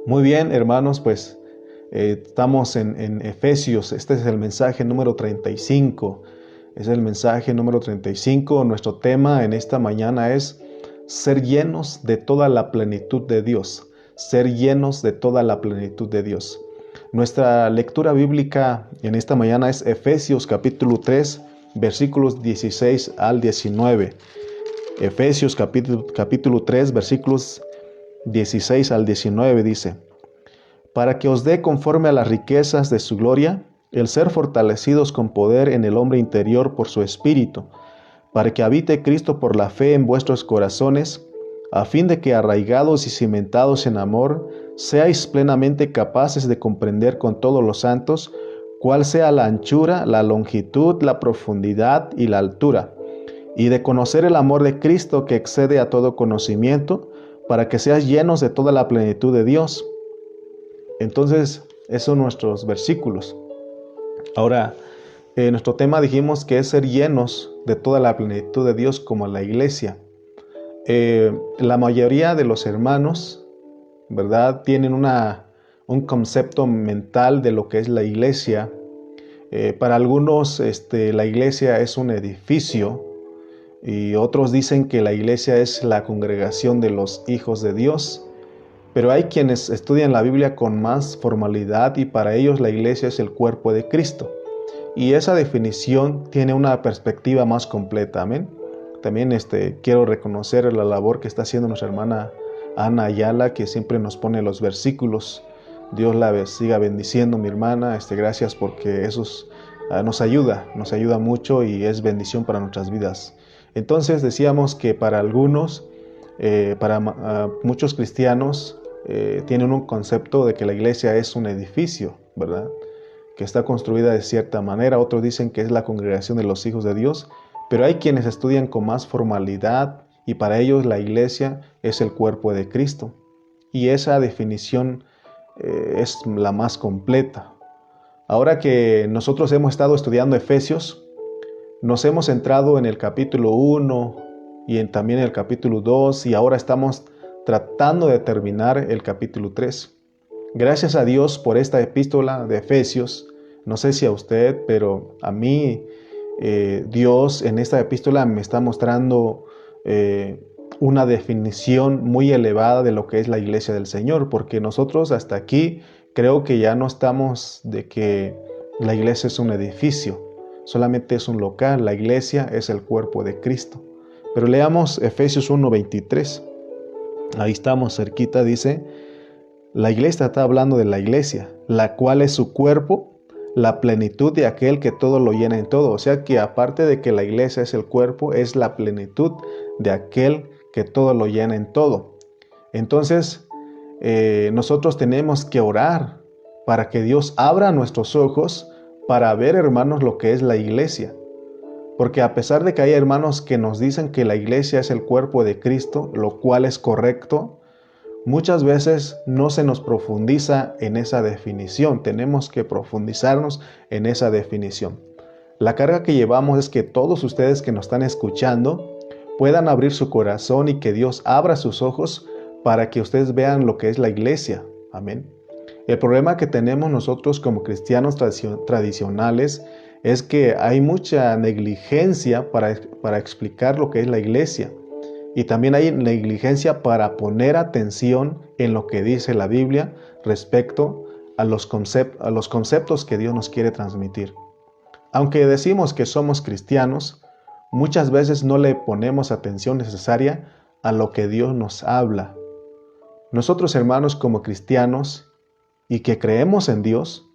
Muy bien, hermanos, pues estamos en Efesios. Este es el mensaje número 35. Es el mensaje número 35. Nuestro tema en esta mañana es ser llenos de toda la plenitud de Dios. Ser llenos de toda la plenitud de Dios. Nuestra lectura bíblica en esta mañana es Efesios capítulo 3, versículos 16 al 19. Efesios capítulo 3, versículos 16 al 19 dice: para que os dé conforme a las riquezas de su gloria, el ser fortalecidos con poder en el hombre interior por su Espíritu, para que habite Cristo por la fe en vuestros corazones, a fin de que arraigados y cimentados en amor, seáis plenamente capaces de comprender con todos los santos cuál sea la anchura, la longitud, la profundidad y la altura, y de conocer el amor de Cristo que excede a todo conocimiento, para que seas llenos de toda la plenitud de Dios. Entonces, esos son nuestros versículos. Ahora, nuestro tema dijimos que es ser llenos de toda la plenitud de Dios como la iglesia. La mayoría de los hermanos, ¿verdad?, tienen un concepto mental de lo que es la iglesia. Para algunos, la iglesia es un edificio, y otros dicen que la iglesia es la congregación de los hijos de Dios. Pero hay quienes estudian la Biblia con más formalidad y para ellos la iglesia es el cuerpo de Cristo. Y esa definición tiene una perspectiva más completa. Amén. También quiero reconocer la labor que está haciendo nuestra hermana Ana Ayala, que siempre nos pone los versículos. Dios la siga bendiciendo, mi hermana. Gracias porque eso nos ayuda mucho y es bendición para nuestras vidas. Entonces decíamos que para algunos, para muchos cristianos, tienen un concepto de que la iglesia es un edificio, ¿verdad?, que está construida de cierta manera. Otros dicen que es la congregación de los hijos de Dios, pero hay quienes estudian con más formalidad y para ellos la iglesia es el cuerpo de Cristo. Y esa definición es la más completa. Ahora que nosotros hemos estado estudiando Efesios, nos hemos centrado en el capítulo 1 y también en el capítulo 2 y ahora estamos tratando de terminar el capítulo 3. Gracias a Dios por esta epístola de Efesios. No sé si a usted, pero a mí Dios en esta epístola me está mostrando una definición muy elevada de lo que es la iglesia del Señor, porque nosotros hasta aquí creo que ya no estamos de que la iglesia es un edificio, solamente es un local. La iglesia es el cuerpo de Cristo. Pero leamos Efesios 1:23. Ahí estamos cerquita, dice: la iglesia está hablando de la iglesia, la cual es su cuerpo, la plenitud de aquel que todo lo llena en todo. O sea que aparte de que la iglesia es el cuerpo, es la plenitud de aquel que todo lo llena en todo. Entonces, nosotros tenemos que orar para que Dios abra nuestros ojos para ver, hermanos, lo que es la iglesia. Porque a pesar de que hay hermanos que nos dicen que la iglesia es el cuerpo de Cristo, lo cual es correcto, muchas veces no se nos profundiza en esa definición. Tenemos que profundizarnos en esa definición. La carga que llevamos es que todos ustedes que nos están escuchando puedan abrir su corazón y que Dios abra sus ojos para que ustedes vean lo que es la iglesia. Amén. El problema que tenemos nosotros como cristianos tradicionales es que hay mucha negligencia para explicar lo que es la iglesia. Y también hay negligencia para poner atención en lo que dice la Biblia respecto a los conceptos que Dios nos quiere transmitir. Aunque decimos que somos cristianos, muchas veces no le ponemos atención necesaria a lo que Dios nos habla. Nosotros, hermanos, como cristianos y que creemos en Dios,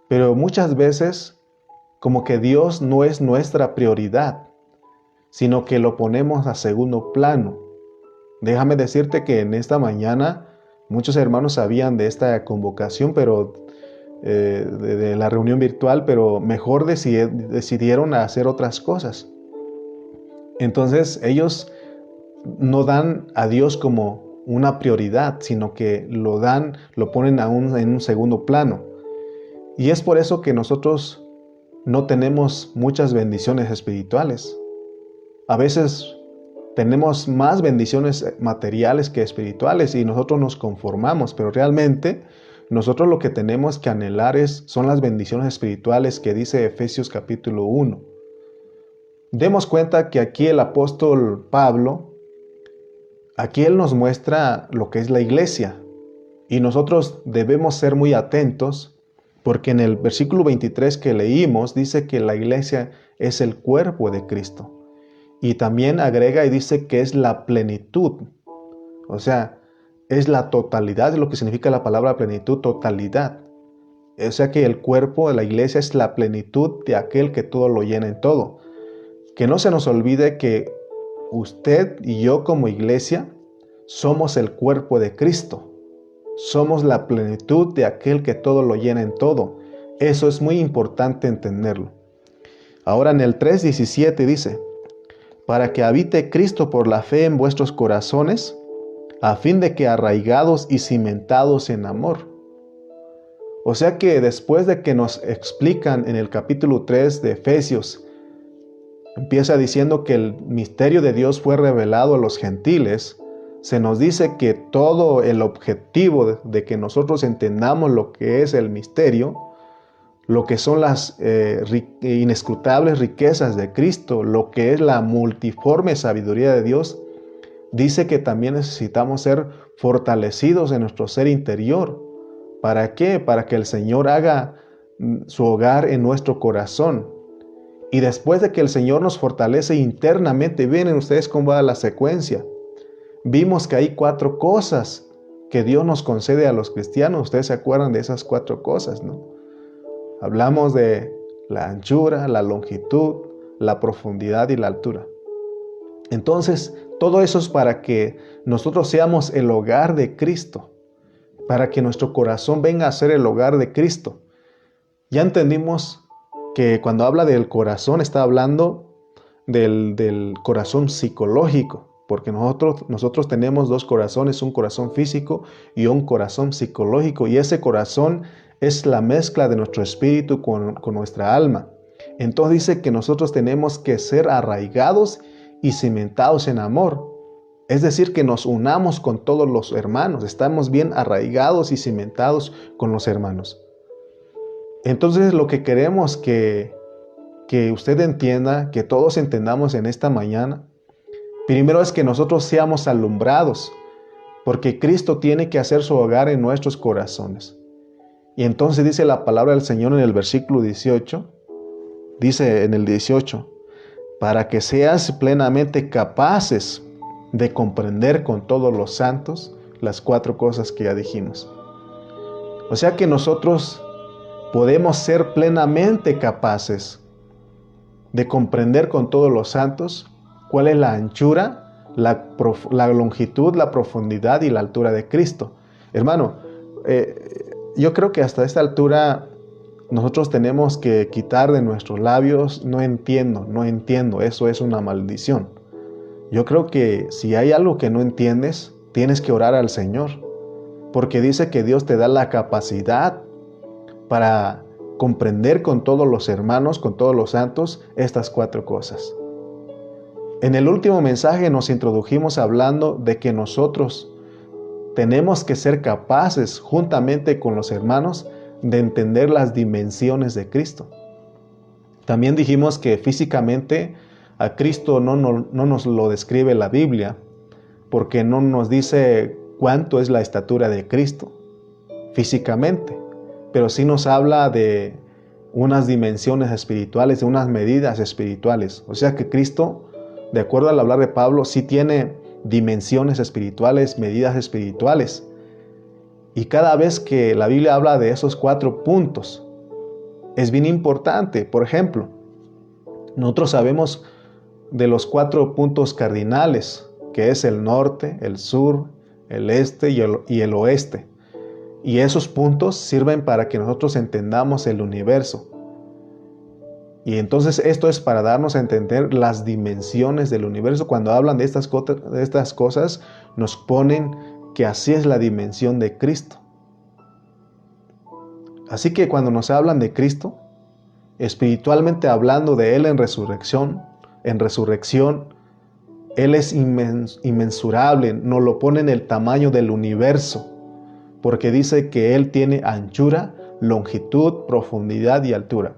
pero muchas veces como que Dios no es nuestra prioridad, sino que lo ponemos a segundo plano. Déjame decirte que en esta mañana muchos hermanos sabían de esta convocación, pero de la reunión virtual, pero mejor decidieron hacer otras cosas. Entonces ellos no dan a Dios como una prioridad, sino que lo ponen en un segundo plano. Y es por eso que nosotros no tenemos muchas bendiciones espirituales. A veces tenemos más bendiciones materiales que espirituales y nosotros nos conformamos, pero realmente nosotros lo que tenemos que anhelar son las bendiciones espirituales que dice Efesios capítulo 1. Demos cuenta que aquí el apóstol Pablo, aquí él nos muestra lo que es la iglesia y nosotros debemos ser muy atentos porque en el versículo 23 que leímos dice que la iglesia es el cuerpo de Cristo. Y también agrega y dice que es la plenitud. O sea, es la totalidad de lo que significa la palabra plenitud, totalidad. O sea que el cuerpo de la iglesia es la plenitud de aquel que todo lo llena en todo. Que no se nos olvide que usted y yo como iglesia somos el cuerpo de Cristo. Somos la plenitud de aquel que todo lo llena en todo. Eso es muy importante entenderlo. Ahora en el 3:17 dice, para que habite Cristo por la fe en vuestros corazones, a fin de que arraigados y cimentados en amor. O sea que después de que nos explican en el capítulo 3 de Efesios, empieza diciendo que el misterio de Dios fue revelado a los gentiles, se nos dice que todo el objetivo de que nosotros entendamos lo que es el misterio, lo que son las inescrutables riquezas de Cristo, lo que es la multiforme sabiduría de Dios, dice que también necesitamos ser fortalecidos en nuestro ser interior. ¿Para qué? Para que el Señor haga su hogar en nuestro corazón. Y después de que el Señor nos fortalece internamente, miren ustedes cómo va la secuencia. Vimos que hay 4 cosas que Dios nos concede a los cristianos. Ustedes se acuerdan de esas 4 cosas, ¿no? Hablamos de la anchura, la longitud, la profundidad y la altura. Entonces, todo eso es para que nosotros seamos el hogar de Cristo, para que nuestro corazón venga a ser el hogar de Cristo. Ya entendimos que cuando habla del corazón está hablando del corazón psicológico, porque nosotros tenemos 2 corazones, un corazón físico y un corazón psicológico, y ese corazón es la mezcla de nuestro espíritu con nuestra alma. Entonces dice que nosotros tenemos que ser arraigados y cimentados en amor. Es decir, que nos unamos con todos los hermanos. Estamos bien arraigados y cimentados con los hermanos. Entonces lo que queremos que usted entienda, que todos entendamos en esta mañana, primero es que nosotros seamos alumbrados, porque Cristo tiene que hacer su hogar en nuestros corazones. Y entonces dice la palabra del Señor en el versículo 18, dice en el 18, para que seas plenamente capaces de comprender con todos los santos las 4 cosas que ya dijimos. O sea que nosotros podemos ser plenamente capaces de comprender con todos los santos cuál es la anchura, la longitud, la profundidad y la altura de Cristo. Hermano, yo creo que hasta esta altura nosotros tenemos que quitar de nuestros labios, no entiendo, eso es una maldición. Yo creo que si hay algo que no entiendes, tienes que orar al Señor, porque dice que Dios te da la capacidad para comprender con todos los hermanos, con todos los santos, estas 4 cosas. En el último mensaje nos introdujimos hablando de que nosotros tenemos que ser capaces, juntamente con los hermanos, de entender las dimensiones de Cristo. También dijimos que físicamente a Cristo no nos lo describe la Biblia, porque no nos dice cuánto es la estatura de Cristo físicamente, pero sí nos habla de unas dimensiones espirituales, de unas medidas espirituales. O sea que Cristo, de acuerdo al hablar de Pablo, sí tiene dimensiones espirituales, medidas espirituales. Y cada vez que la Biblia habla de esos 4 puntos, es bien importante. Por ejemplo, nosotros sabemos de los 4 puntos cardinales, que es el norte, el sur, el este y el oeste. Y esos puntos sirven para que nosotros entendamos el universo. Y entonces esto es para darnos a entender las dimensiones del universo. Cuando hablan de estas cosas, nos ponen que así es la dimensión de Cristo. Así que cuando nos hablan de Cristo, espiritualmente hablando de Él en resurrección, Él es inmensurable, nos lo pone en el tamaño del universo, porque dice que Él tiene anchura, longitud, profundidad y altura.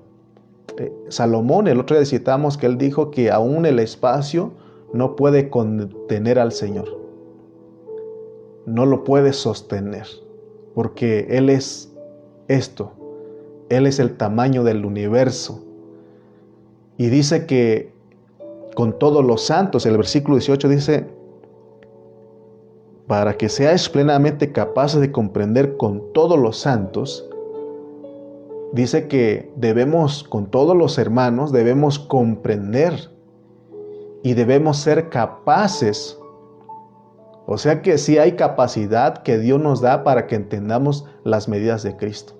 Salomón, el otro día citamos que él dijo que aún el espacio no puede contener al Señor. No lo puede sostener, porque Él es esto. Él es el tamaño del universo. Y dice que con todos los santos, el versículo 18 dice, para que seáis plenamente capaces de comprender con todos los santos, dice que debemos, con todos los hermanos, debemos comprender y debemos ser capaces. O sea que sí hay capacidad que Dios nos da para que entendamos las medidas de Cristo.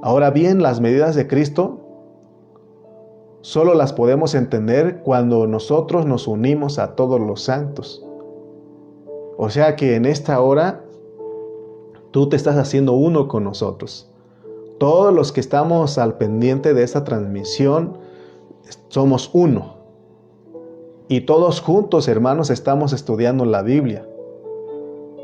Ahora bien, las medidas de Cristo solo las podemos entender cuando nosotros nos unimos a todos los santos. O sea que en esta hora tú te estás haciendo uno con nosotros. Todos los que estamos al pendiente de esta transmisión somos uno. Y todos juntos, hermanos, estamos estudiando la Biblia.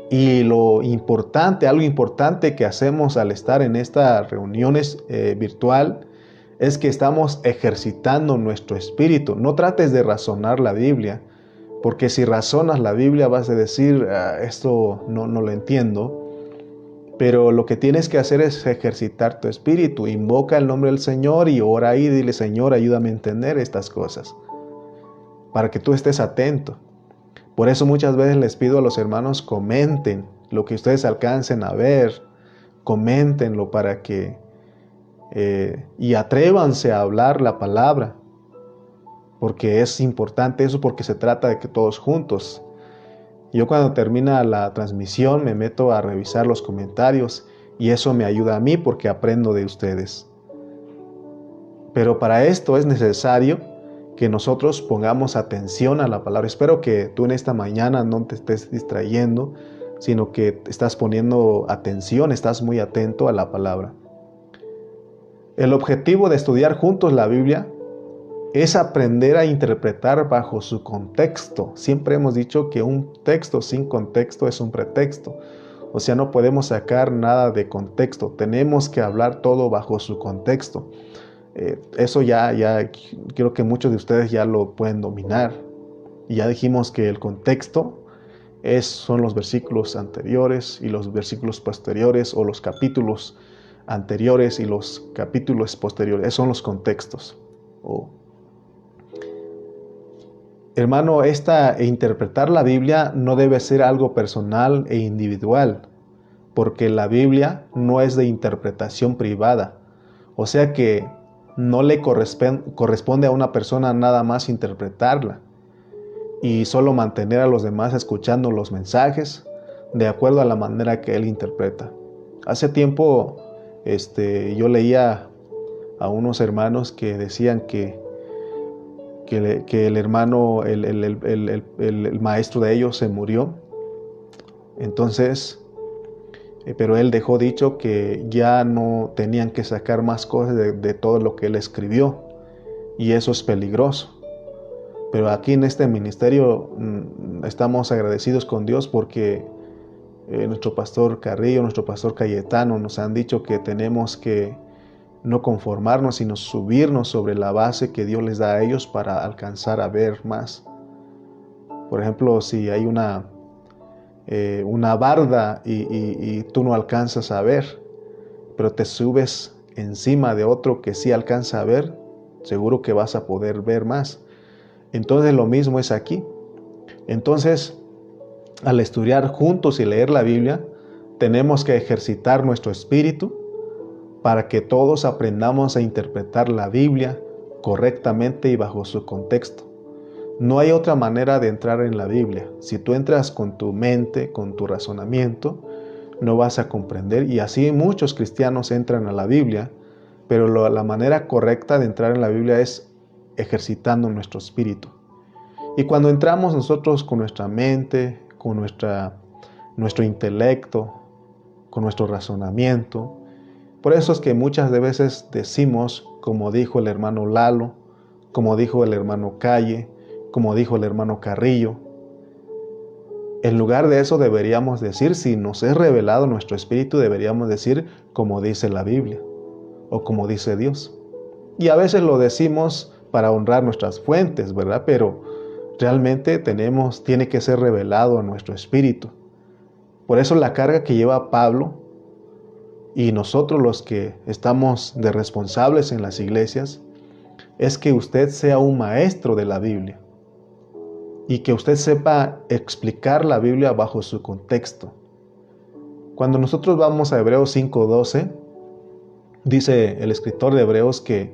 Y algo importante que hacemos al estar en estas reuniones virtual es que estamos ejercitando nuestro espíritu. No trates de razonar la Biblia, porque si razonas la Biblia vas a decir, esto no lo entiendo. Pero lo que tienes que hacer es ejercitar tu espíritu. Invoca el nombre del Señor y ora ahí, dile, Señor, ayúdame a entender estas cosas, para que tú estés atento. Por eso muchas veces les pido a los hermanos, comenten lo que ustedes alcancen a ver, coméntenlo para que y atrévanse a hablar la palabra, porque es importante eso, porque se trata de que todos juntos. Yo cuando termina la transmisión me meto a revisar los comentarios y eso me ayuda a mí porque aprendo de ustedes. Pero para esto es necesario que nosotros pongamos atención a la palabra. Espero que tú en esta mañana no te estés distrayendo, sino que estás poniendo atención, estás muy atento a la palabra. El objetivo de estudiar juntos la Biblia es aprender a interpretar bajo su contexto. Siempre hemos dicho que un texto sin contexto es un pretexto. O sea, no podemos sacar nada de contexto. Tenemos que hablar todo bajo su contexto. Eso ya creo que muchos de ustedes ya lo pueden dominar. Y ya dijimos que el contexto son los versículos anteriores y los versículos posteriores, o los capítulos anteriores y los capítulos posteriores. Esos son los contextos. Hermano, interpretar la Biblia no debe ser algo personal e individual, porque la Biblia no es de interpretación privada. O sea que no le corresponde a una persona nada más interpretarla y solo mantener a los demás escuchando los mensajes de acuerdo a la manera que él interpreta. Hace tiempo yo leía a unos hermanos que decían que el hermano, el maestro de ellos se murió. Entonces, pero él dejó dicho que ya no tenían que sacar más cosas de todo lo que él escribió, y eso es peligroso. Pero aquí en este ministerio estamos agradecidos con Dios porque nuestro pastor Carrillo, nuestro pastor Cayetano nos han dicho que tenemos que no conformarnos, sino subirnos sobre la base que Dios les da a ellos para alcanzar a ver más. Por ejemplo, si hay una barda y tú no alcanzas a ver, pero te subes encima de otro que sí alcanza a ver, seguro que vas a poder ver más. Entonces lo mismo es aquí. Entonces, al estudiar juntos y leer la Biblia, tenemos que ejercitar nuestro espíritu para que todos aprendamos a interpretar la Biblia correctamente y bajo su contexto. No hay otra manera de entrar en la Biblia. Si tú entras con tu mente, con tu razonamiento, no vas a comprender. Y así muchos cristianos entran a la Biblia, pero la manera correcta de entrar en la Biblia es ejercitando nuestro espíritu. Y cuando entramos nosotros con nuestra mente, con nuestro intelecto, con nuestro razonamiento, por eso es que muchas veces decimos, como dijo el hermano Lalo, como dijo el hermano Calle, como dijo el hermano Carrillo. En lugar de eso deberíamos decir, si nos es revelado nuestro espíritu, deberíamos decir como dice la Biblia o como dice Dios. Y a veces lo decimos para honrar nuestras fuentes, ¿verdad? Pero realmente tiene que ser revelado a nuestro espíritu. Por eso la carga que lleva Pablo y nosotros los que estamos de responsables en las iglesias es que usted sea un maestro de la Biblia y que usted sepa explicar la Biblia bajo su contexto. Cuando nosotros vamos a Hebreos 5:12, dice el escritor de Hebreos que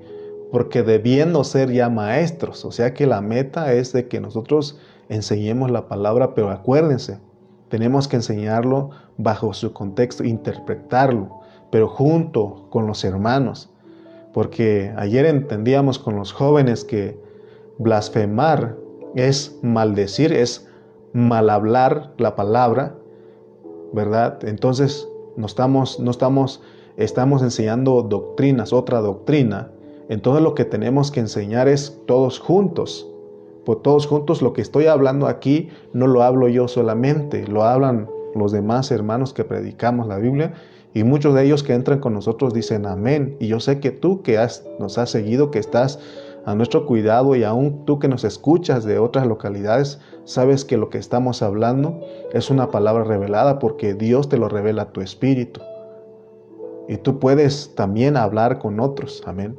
porque debiendo ser ya maestros, o sea que la meta es de que nosotros enseñemos la palabra, pero acuérdense, tenemos que enseñarlo bajo su contexto, interpretarlo, pero junto con los hermanos. Porque ayer entendíamos con los jóvenes que blasfemar es maldecir, es mal hablar la palabra, ¿verdad? Entonces estamos enseñando doctrinas, otra doctrina. Entonces lo que tenemos que enseñar es todos juntos. Por todos juntos, lo que estoy hablando aquí no lo hablo yo solamente, lo hablan los demás hermanos que predicamos la Biblia, y muchos de ellos que entran con nosotros dicen amén. Y yo sé que tú que nos has seguido, que estás a nuestro cuidado, y aún tú que nos escuchas de otras localidades, sabes que lo que estamos hablando es una palabra revelada porque Dios te lo revela a tu espíritu. Y tú puedes también hablar con otros. Amén.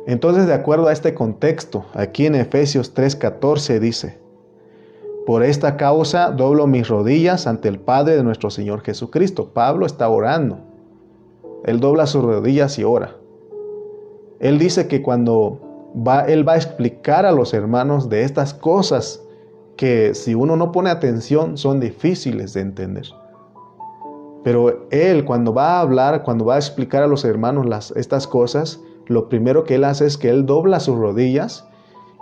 Entonces, de acuerdo a este contexto, aquí en Efesios 3:14 dice: por esta causa doblo mis rodillas ante el Padre de nuestro Señor Jesucristo. Pablo está orando. Él dobla sus rodillas y ora. Él dice que cuando él va a explicar a los hermanos de estas cosas que si uno no pone atención son difíciles de entender. Pero él cuando va a hablar, cuando va a explicar a los hermanos estas cosas, lo primero que él hace es que él dobla sus rodillas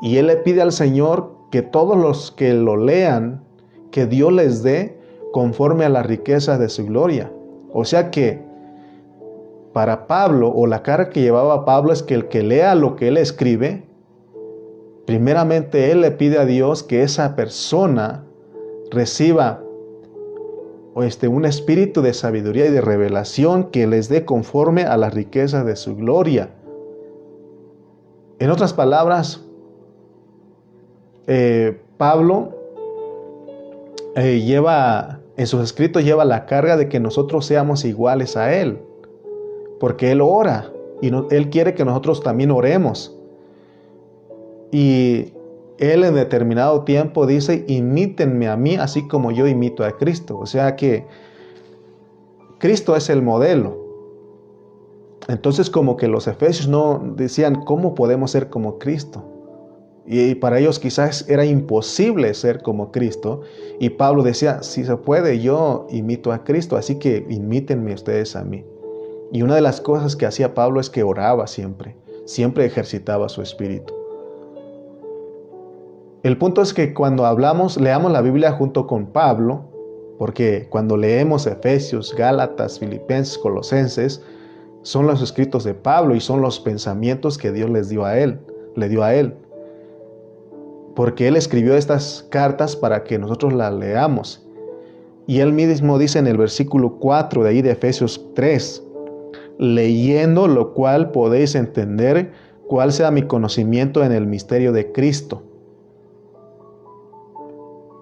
y él le pide al Señor que todos los que lo lean, que Dios les dé conforme a las riquezas de su gloria. O sea que para Pablo, o la carga que llevaba Pablo, es que el que lea lo que él escribe, primeramente él le pide a Dios que esa persona reciba un espíritu de sabiduría y de revelación que les dé conforme a las riquezas de su gloria. En otras palabras, Pablo en sus escritos lleva la carga de que nosotros seamos iguales a él, porque él ora y él quiere que nosotros también oremos. Y él en determinado tiempo dice: imítenme a mí así como yo imito a Cristo. O sea que Cristo es el modelo. Entonces como que los efesios no decían cómo podemos ser como Cristo. Y para ellos quizás era imposible ser como Cristo. Y Pablo decía: si se puede, yo imito a Cristo, así que imítenme ustedes a mí. Y una de las cosas que hacía Pablo es que oraba siempre ejercitaba su espíritu. El punto es que cuando leamos la Biblia junto con Pablo, porque cuando leemos Efesios, Gálatas, Filipenses, Colosenses, son los escritos de Pablo y son los pensamientos que Dios le dio a él. Porque él escribió estas cartas para que nosotros las leamos. Y él mismo dice en el versículo 4 de ahí de Efesios 3, leyendo lo cual podéis entender cuál sea mi conocimiento en el misterio de Cristo.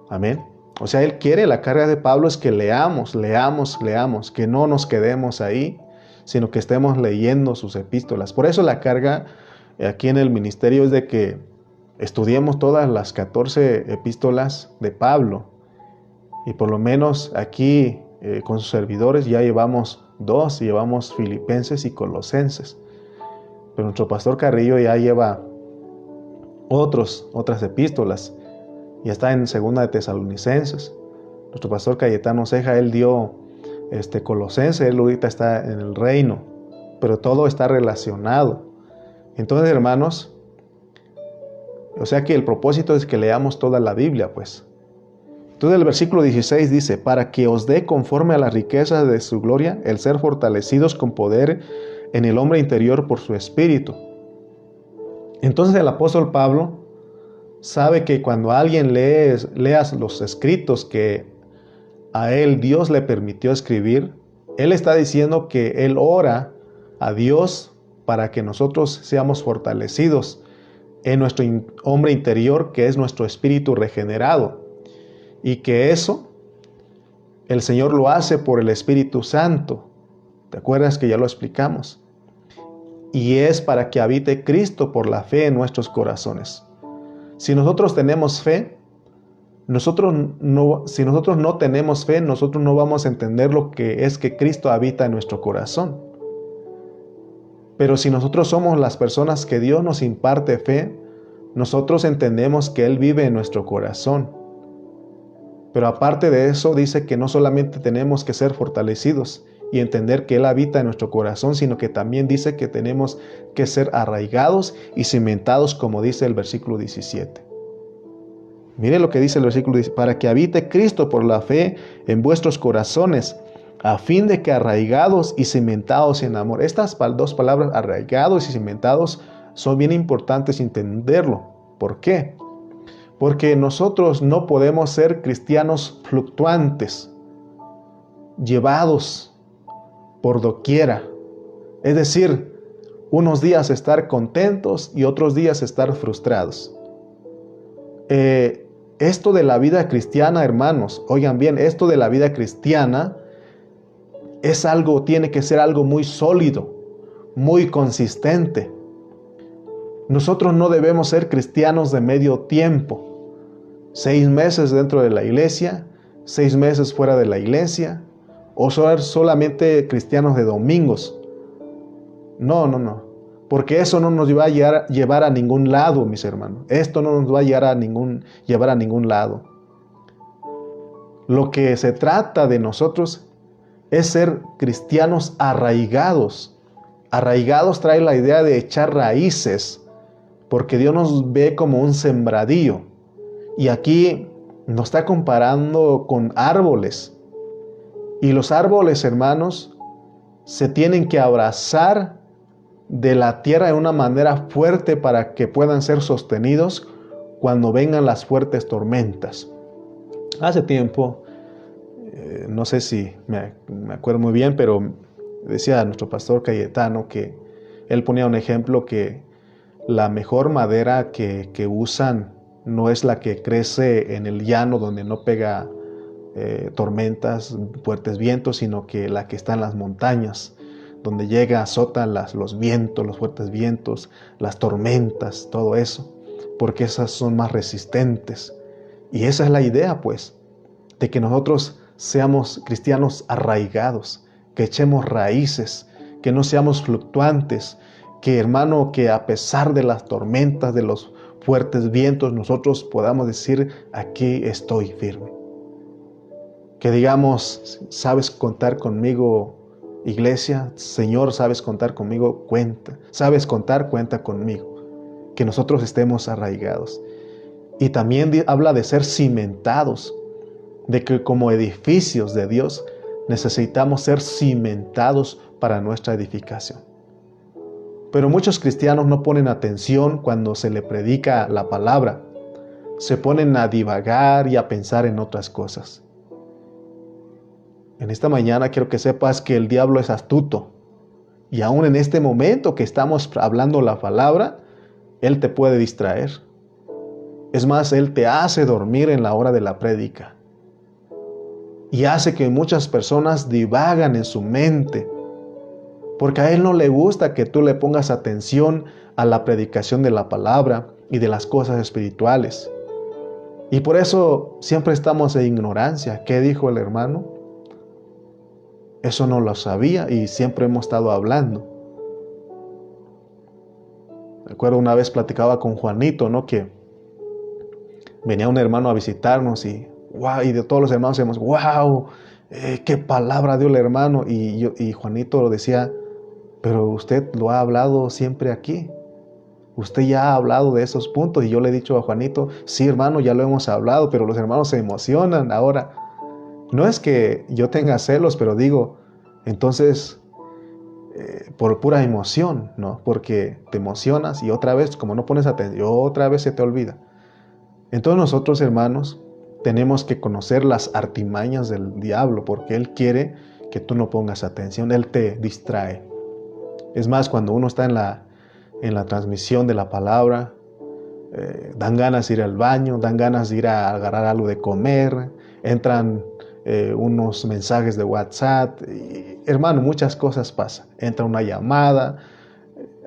Amén. O sea, él quiere, la carga de Pablo es que leamos, que no nos quedemos ahí, sino que estemos leyendo sus epístolas. Por eso la carga aquí en el ministerio es de que estudiemos todas las 14 epístolas de Pablo. Y por lo menos aquí con sus servidores ya llevamos 2, llevamos Filipenses y Colosenses. Pero nuestro pastor Carrillo ya lleva otras epístolas. Ya está en segunda de Tesalonicenses. Nuestro pastor Cayetano Ceja, él dio Colosenses, él ahorita está en el reino, pero todo está relacionado. Entonces, hermanos, o sea que el propósito es que leamos toda la Biblia, pues. Entonces el versículo 16 dice: para que os dé conforme a las riquezas de su gloria el ser fortalecidos con poder en el hombre interior por su espíritu. Entonces el apóstol Pablo sabe que cuando alguien leas los escritos que a él Dios le permitió escribir, él está diciendo que él ora a Dios para que nosotros seamos fortalecidos en nuestro hombre interior, que es nuestro espíritu regenerado, y que eso el Señor lo hace por el Espíritu Santo. ¿Te acuerdas que ya lo explicamos? Y es para que habite Cristo por la fe en nuestros corazones. Si nosotros tenemos fe, si nosotros no tenemos fe, nosotros no vamos a entender lo que es que Cristo habita en nuestro corazón. Pero si nosotros somos las personas que Dios nos imparte fe, nosotros entendemos que Él vive en nuestro corazón. Pero aparte de eso, dice que no solamente tenemos que ser fortalecidos y entender que Él habita en nuestro corazón, sino que también dice que tenemos que ser arraigados y cimentados, como dice el versículo 17. Mire lo que dice el versículo 17: para que habite Cristo por la fe en vuestros corazones, a fin de que arraigados y cimentados en amor. Estas dos palabras, arraigados y cimentados, son bien importantes entenderlo. ¿Por qué? Porque nosotros no podemos ser cristianos fluctuantes, llevados por doquiera. Es decir, unos días estar contentos y otros días estar frustrados. Esto de la vida cristiana, hermanos, oigan bien, esto de la vida cristiana tiene que ser algo muy sólido, muy consistente. Nosotros no debemos ser cristianos de medio tiempo. 6 meses dentro de la iglesia, 6 meses fuera de la iglesia, o ser solamente cristianos de domingos. No, porque eso no nos va a llevar a ningún lado, mis hermanos. Esto no nos va a llevar a ningún lado. Lo que se trata de nosotros es ser cristianos arraigados. Arraigados trae la idea de echar raíces, porque Dios nos ve como un sembradío. Y aquí nos está comparando con árboles. Y los árboles, hermanos, se tienen que abrazar de la tierra de una manera fuerte para que puedan ser sostenidos cuando vengan las fuertes tormentas. Hace tiempo, no sé si me acuerdo muy bien, pero decía nuestro pastor Cayetano que él ponía un ejemplo que la mejor madera que usan no es la que crece en el llano donde no pega tormentas, fuertes vientos, sino que la que está en las montañas, donde azotan los vientos, los fuertes vientos, las tormentas, todo eso, porque esas son más resistentes. Y esa es la idea, pues, de que nosotros seamos cristianos arraigados, que echemos raíces, que no seamos fluctuantes, que, hermano, que a pesar de las tormentas, de los fuertes vientos, nosotros podamos decir: aquí estoy firme. Que digamos: ¿sabes contar conmigo, iglesia? Señor, ¿sabes contar conmigo? ¿Sabes contar? Cuenta conmigo. Que nosotros estemos arraigados. Y también habla de ser cimentados, de que como edificios de Dios necesitamos ser cimentados para nuestra edificación. Pero muchos cristianos no ponen atención cuando se le predica la palabra. Se ponen a divagar y a pensar en otras cosas. En esta mañana quiero que sepas que el diablo es astuto. Y aún en este momento que estamos hablando la palabra, él te puede distraer. Es más, él te hace dormir en la hora de la prédica. Y hace que muchas personas divagan en su mente. Porque a él no le gusta que tú le pongas atención a la predicación de la palabra y de las cosas espirituales. Y por eso siempre estamos en ignorancia. ¿Qué dijo el hermano? Eso no lo sabía y siempre hemos estado hablando. Recuerdo una vez platicaba con Juanito, ¿no? Que venía un hermano a visitarnos y de todos los hermanos decíamos: ¡wow! ¡Qué palabra dio el hermano! Y Juanito lo decía: pero usted lo ha hablado siempre aquí. Usted ya ha hablado de esos puntos. Y yo le he dicho a Juanito: sí, hermano, ya lo hemos hablado, pero los hermanos se emocionan ahora. No es que yo tenga celos, pero digo, entonces, por pura emoción, ¿no? Porque te emocionas y otra vez, como no pones atención, otra vez se te olvida. Entonces nosotros, hermanos, tenemos que conocer las artimañas del diablo, porque él quiere que tú no pongas atención, él te distrae. Es más, cuando uno está en la transmisión de la palabra, dan ganas de ir al baño, dan ganas de ir a agarrar algo de comer, entran unos mensajes de WhatsApp, y, hermano, muchas cosas pasan. Entra una llamada.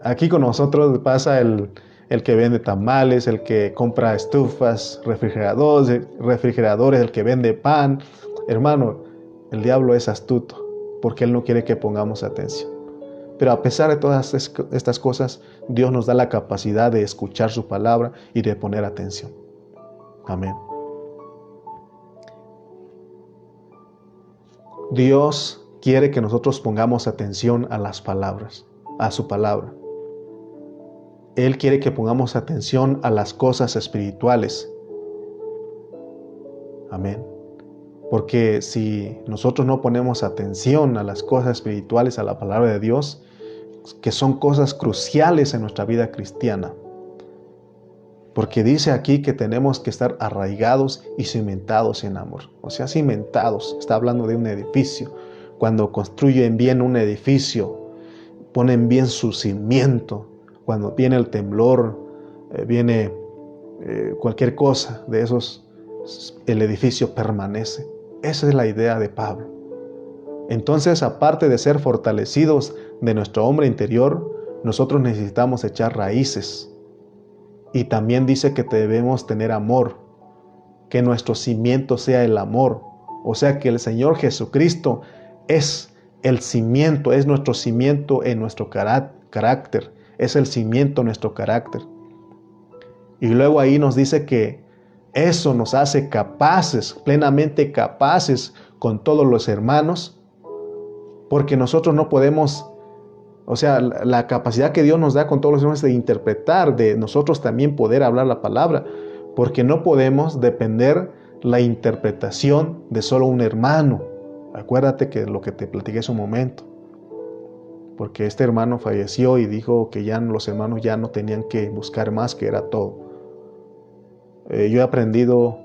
Aquí con nosotros pasa el que vende tamales, el que compra estufas, refrigeradores, el que vende pan. Hermano, el diablo es astuto porque él no quiere que pongamos atención. Pero a pesar de todas estas cosas, Dios nos da la capacidad de escuchar su palabra y de poner atención. Amén. Dios quiere que nosotros pongamos atención a las palabras, a su palabra. Él quiere que pongamos atención a las cosas espirituales. Amén. Porque si nosotros no ponemos atención a las cosas espirituales, a la palabra de Dios, que son cosas cruciales en nuestra vida cristiana. Porque dice aquí que tenemos que estar arraigados y cimentados en amor. O sea, cimentados. Está hablando de un edificio. Cuando construyen bien un edificio, ponen bien su cimiento. Cuando viene el temblor, viene cualquier cosa de esos, el edificio permanece. Esa es la idea de Pablo. Entonces, aparte de ser fortalecidos de nuestro hombre interior, nosotros necesitamos echar raíces. Y también dice que debemos tener amor, que nuestro cimiento sea el amor. O sea que el Señor Jesucristo es el cimiento, es nuestro cimiento en nuestro carácter, es el cimiento en nuestro carácter. Y luego ahí nos dice que eso nos hace capaces, plenamente capaces con todos los hermanos, porque nosotros no podemos, o sea, la capacidad que Dios nos da con todos los hermanos de interpretar, de nosotros también poder hablar la palabra, porque no podemos depender la interpretación de solo un hermano. Acuérdate que lo que te platiqué hace un momento, porque este hermano falleció y dijo que ya los hermanos ya no tenían que buscar más, que era todo. Yo he aprendido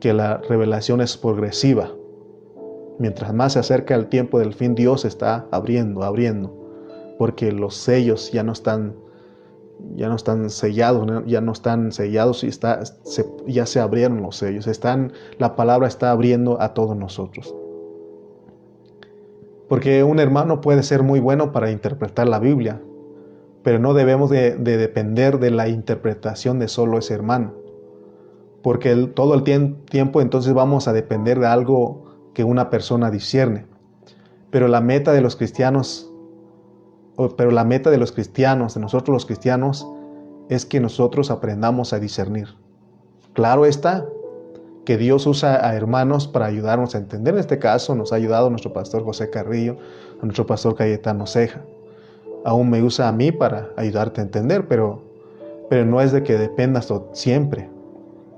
que la revelación es progresiva. Mientras más se acerca el tiempo del fin, Dios está abriendo, porque los sellos ya no están sellados, y ya se abrieron los sellos. La palabra está abriendo a todos nosotros. Porque un hermano puede ser muy bueno para interpretar la Biblia, pero no debemos de depender de la interpretación de solo ese hermano. Porque todo el tiempo entonces vamos a depender de algo que una persona discierne. Pero la meta de los cristianos, de nosotros los cristianos, es que nosotros aprendamos a discernir. Claro está que Dios usa a hermanos para ayudarnos a entender. En este caso nos ha ayudado nuestro pastor José Carrillo, a nuestro pastor Cayetano Ceja. Aún me usa a mí para ayudarte a entender, pero no es de que dependas siempre.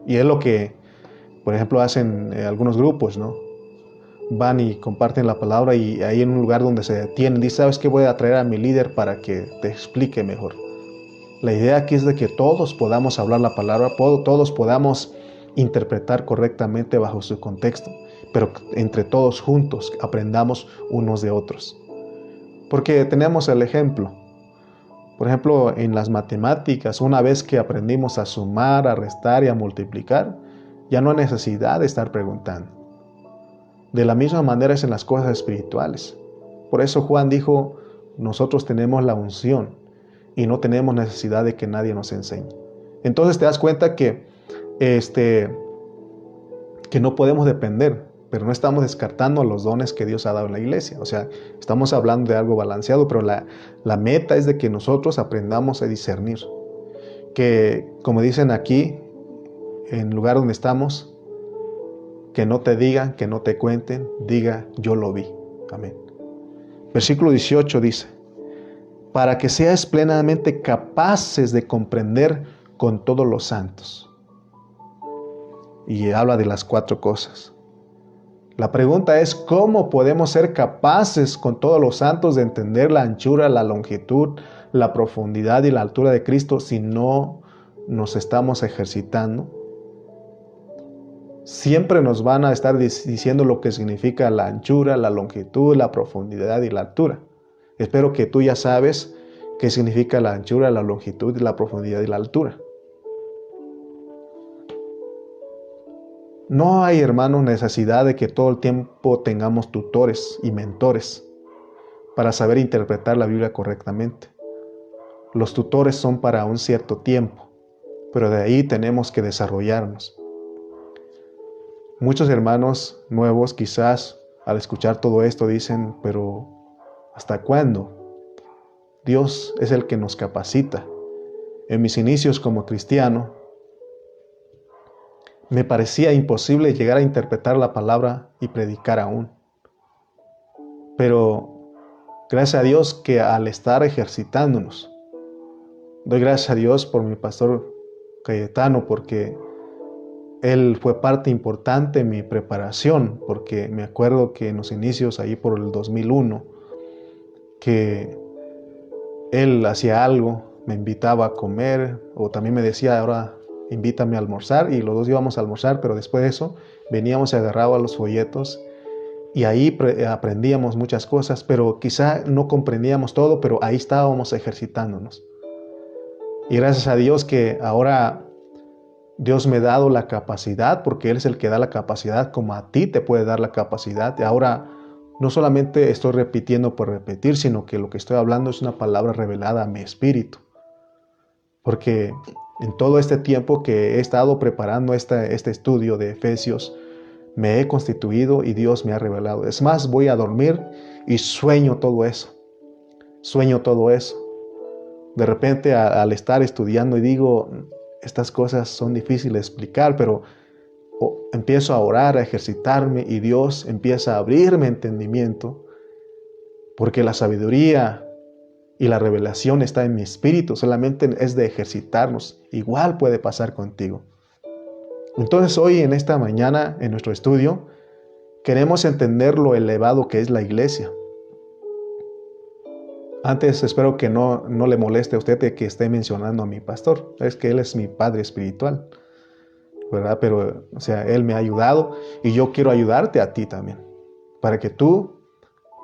Y es lo que, por ejemplo, hacen algunos grupos, ¿no? Van y comparten la palabra y ahí en un lugar donde se detienen, dice, ¿sabes qué? Voy a traer a mi líder para que te explique mejor. La idea aquí es de que todos podamos hablar la palabra, todos podamos interpretar correctamente bajo su contexto, pero entre todos juntos aprendamos unos de otros. Porque tenemos el ejemplo. Por ejemplo, en las matemáticas, una vez que aprendimos a sumar, a restar y a multiplicar, ya no hay necesidad de estar preguntando. De la misma manera es en las cosas espirituales. Por eso Juan dijo, nosotros tenemos la unción y no tenemos necesidad de que nadie nos enseñe. Entonces te das cuenta que no podemos depender, pero no estamos descartando los dones que Dios ha dado en la iglesia. O sea, estamos hablando de algo balanceado, pero la meta es de que nosotros aprendamos a discernir. Que, como dicen aquí, en el lugar donde estamos, que no te digan, que no te cuenten, diga, yo lo vi. Amén. Versículo 18 dice, para que seáis plenamente capaces de comprender con todos los santos. Y habla de las 4 cosas. La pregunta es, ¿cómo podemos ser capaces con todos los santos de entender la anchura, la longitud, la profundidad y la altura de Cristo si no nos estamos ejercitando? siempre nos van a estar diciendo lo que significa la anchura, la longitud, la profundidad y la altura. Espero que tú ya sabes qué significa la anchura, la longitud, la profundidad y la altura. No hay, hermanos, necesidad de que todo el tiempo tengamos tutores y mentores para saber interpretar la Biblia correctamente. Los tutores son para un cierto tiempo, pero de ahí tenemos que desarrollarnos. Muchos hermanos nuevos quizás al escuchar todo esto dicen, pero ¿hasta cuándo? Dios es el que nos capacita. En mis inicios como cristiano, me parecía imposible llegar a interpretar la palabra y predicar aún. Pero gracias a Dios que al estar ejercitándonos, doy gracias a Dios por mi pastor Cayetano, porque él fue parte importante en mi preparación, porque me acuerdo que en los inicios, ahí por el 2001, que él hacía algo, me invitaba a comer, o también me decía, ahora invítame a almorzar, y los dos íbamos a almorzar, pero después de eso veníamos y agarrábamos los folletos, y ahí aprendíamos muchas cosas, pero quizá no comprendíamos todo, pero ahí estábamos ejercitándonos. Y gracias a Dios que ahora Dios me ha dado la capacidad, porque Él es el que da la capacidad, como a ti te puede dar la capacidad. Y ahora no solamente estoy repitiendo por repetir, sino que lo que estoy hablando es una palabra revelada a mi espíritu. Porque en todo este tiempo que he estado preparando este estudio de Efesios, me he constituido y Dios me ha revelado. Es más, voy a dormir y sueño todo eso. Sueño todo eso. De repente al estar estudiando y digo, estas cosas son difíciles de explicar, pero empiezo a orar, a ejercitarme y Dios empieza a abrirme entendimiento, porque la sabiduría y la revelación está en mi espíritu, solamente es de ejercitarnos. Igual puede pasar contigo. Entonces hoy en esta mañana en nuestro estudio queremos entender lo elevado que es la iglesia. Antes espero que no le moleste a usted de que esté mencionando a mi pastor. Es que él es mi padre espiritual, ¿verdad? Pero, o sea, él me ha ayudado y yo quiero ayudarte a ti también. Para que tú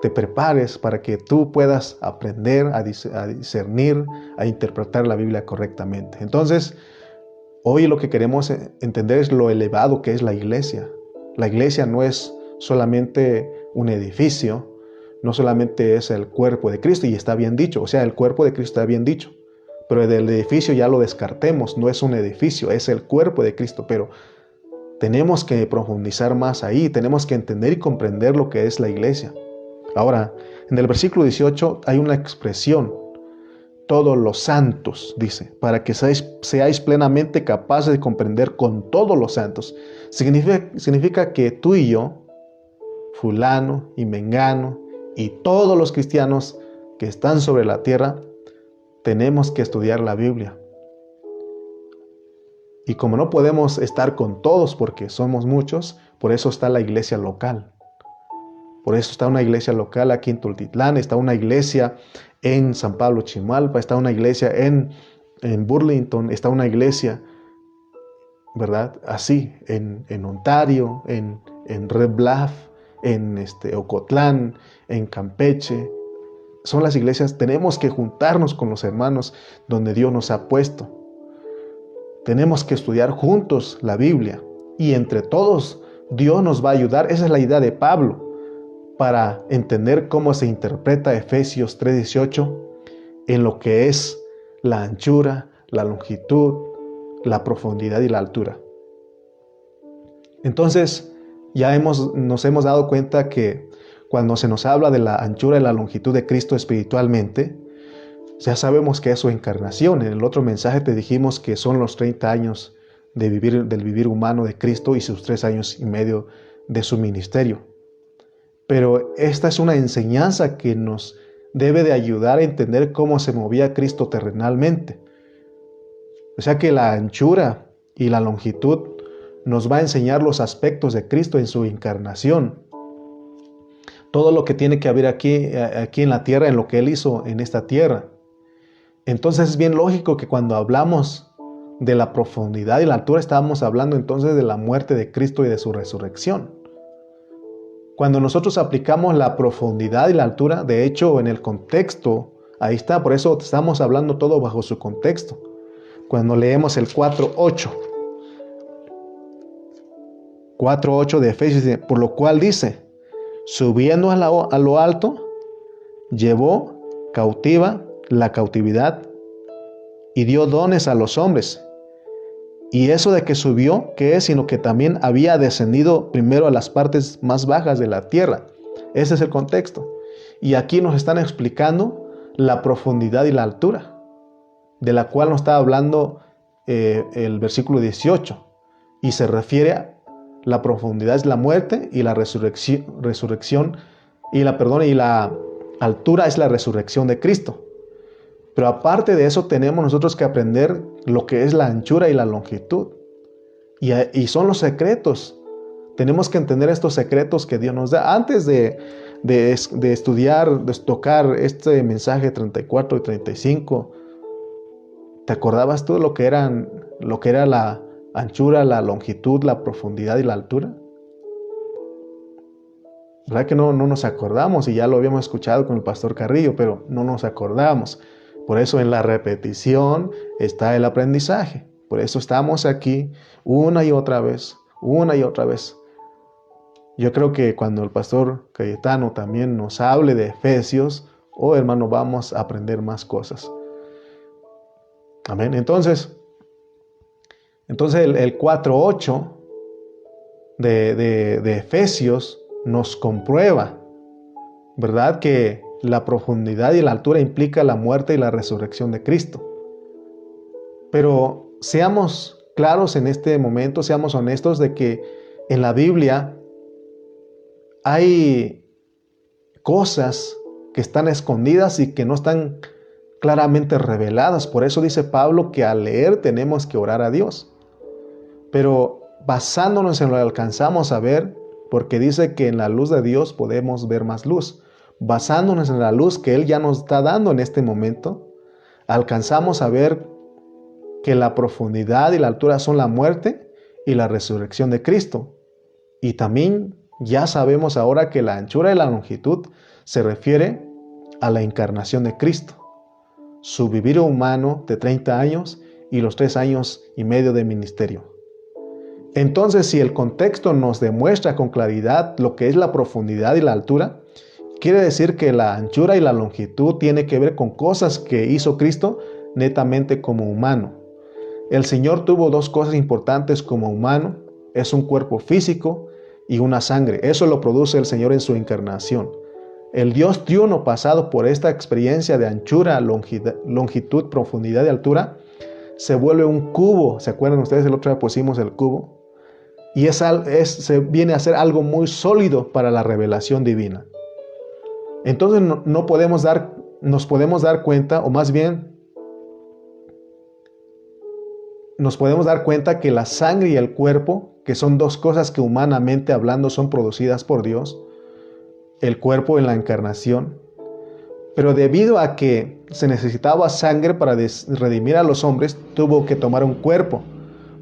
te prepares, para que tú puedas aprender a discernir, a interpretar la Biblia correctamente. Entonces, hoy lo que queremos entender es lo elevado que es la iglesia. La iglesia no es solamente un edificio, no solamente es el cuerpo de Cristo, y está bien dicho, o sea, el cuerpo de Cristo está bien dicho, pero del edificio ya lo descartemos, no es un edificio, es el cuerpo de Cristo, pero tenemos que profundizar más ahí, tenemos que entender y comprender lo que es la iglesia. Ahora, en el versículo 18 hay una expresión, todos los santos, dice, para que seáis plenamente capaces de comprender con todos los santos. Significa que tú y yo, fulano y mengano, y todos los cristianos que están sobre la tierra, tenemos que estudiar la Biblia. Y como no podemos estar con todos porque somos muchos, por eso está la iglesia local. Por eso está una iglesia local aquí en Tultitlán, está una iglesia en San Pablo Chimalpa, está una iglesia en Burlington, está una iglesia, ¿verdad? Así, en Ontario, en Red Bluff, en Ocotlán, en Campeche. Son las iglesias, tenemos que juntarnos con los hermanos donde Dios nos ha puesto. Tenemos que estudiar juntos la Biblia y entre todos Dios nos va a ayudar. Esa es la idea de Pablo para entender cómo se interpreta Efesios 3:18 en lo que es la anchura, la longitud, la profundidad y la altura. Entonces, ya nos hemos dado cuenta que cuando se nos habla de la anchura y la longitud de Cristo espiritualmente, ya sabemos que es su encarnación. En el otro mensaje te dijimos que son los 30 años del vivir humano de Cristo y sus 3 años y medio de su ministerio. Pero esta es una enseñanza que nos debe de ayudar a entender cómo se movía Cristo terrenalmente. O sea que la anchura y la longitud nos va a enseñar los aspectos de Cristo en su encarnación. Todo lo que tiene que haber aquí en la tierra, en lo que Él hizo en esta tierra. Entonces es bien lógico que cuando hablamos de la profundidad y la altura, estábamos hablando entonces de la muerte de Cristo y de su resurrección. Cuando nosotros aplicamos la profundidad y la altura, de hecho en el contexto, ahí está, por eso estamos hablando todo bajo su contexto. Cuando leemos el 4:8 de Efesios, por lo cual dice, subiendo a lo alto, llevó cautiva la cautividad y dio dones a los hombres. Y eso de que subió, ¿qué es? Sino que también había descendido primero a las partes más bajas de la tierra. Ese es el contexto. Y aquí nos están explicando la profundidad y la altura, de la cual nos está hablando el versículo 18. Y se refiere a la profundidad es la muerte y la resurrección y la altura es la resurrección de Cristo. Pero aparte de eso tenemos nosotros que aprender lo que es la anchura y la longitud. Y son los secretos. Tenemos que entender estos secretos que Dios nos da. Antes de estudiar, de tocar este mensaje 34 y 35, ¿te acordabas tú lo que era la anchura, la longitud, la profundidad y la altura? ¿Verdad que no nos acordamos? Y ya lo habíamos escuchado con el pastor Carrillo, pero no nos acordamos. Por eso en la repetición está el aprendizaje. Por eso estamos aquí una y otra vez, una y otra vez. Yo creo que cuando el pastor Cayetano también nos hable de Efesios, hermano, vamos a aprender más cosas. Amén. Entonces el 4:8 de Efesios nos comprueba, ¿verdad?, que la profundidad y la altura implica la muerte y la resurrección de Cristo. Pero seamos claros en este momento, seamos honestos de que en la Biblia hay cosas que están escondidas y que no están claramente reveladas. Por eso dice Pablo que al leer tenemos que orar a Dios. Pero basándonos en lo que alcanzamos a ver, porque dice que en la luz de Dios podemos ver más luz. Basándonos en la luz que Él ya nos está dando en este momento, alcanzamos a ver que la profundidad y la altura son la muerte y la resurrección de Cristo. Y también ya sabemos ahora que la anchura y la longitud se refiere a la encarnación de Cristo, su vivir humano de 30 años y los 3 años y medio de ministerio. Entonces, si el contexto nos demuestra con claridad lo que es la profundidad y la altura, quiere decir que la anchura y la longitud tiene que ver con cosas que hizo Cristo netamente como humano. El Señor tuvo 2 cosas importantes como humano, es un cuerpo físico y una sangre. Eso lo produce el Señor en su encarnación. El Dios triuno, pasado por esta experiencia de anchura, longitud, profundidad y altura, se vuelve un cubo. ¿Se acuerdan ustedes? El otro día pusimos el cubo. Y se viene a ser algo muy sólido para la revelación divina. Entonces nos podemos dar cuenta, o más bien, nos podemos dar cuenta que la sangre y el cuerpo, que son 2 cosas que humanamente hablando son producidas por Dios, el cuerpo en la encarnación, pero debido a que se necesitaba sangre para redimir a los hombres, tuvo que tomar un cuerpo.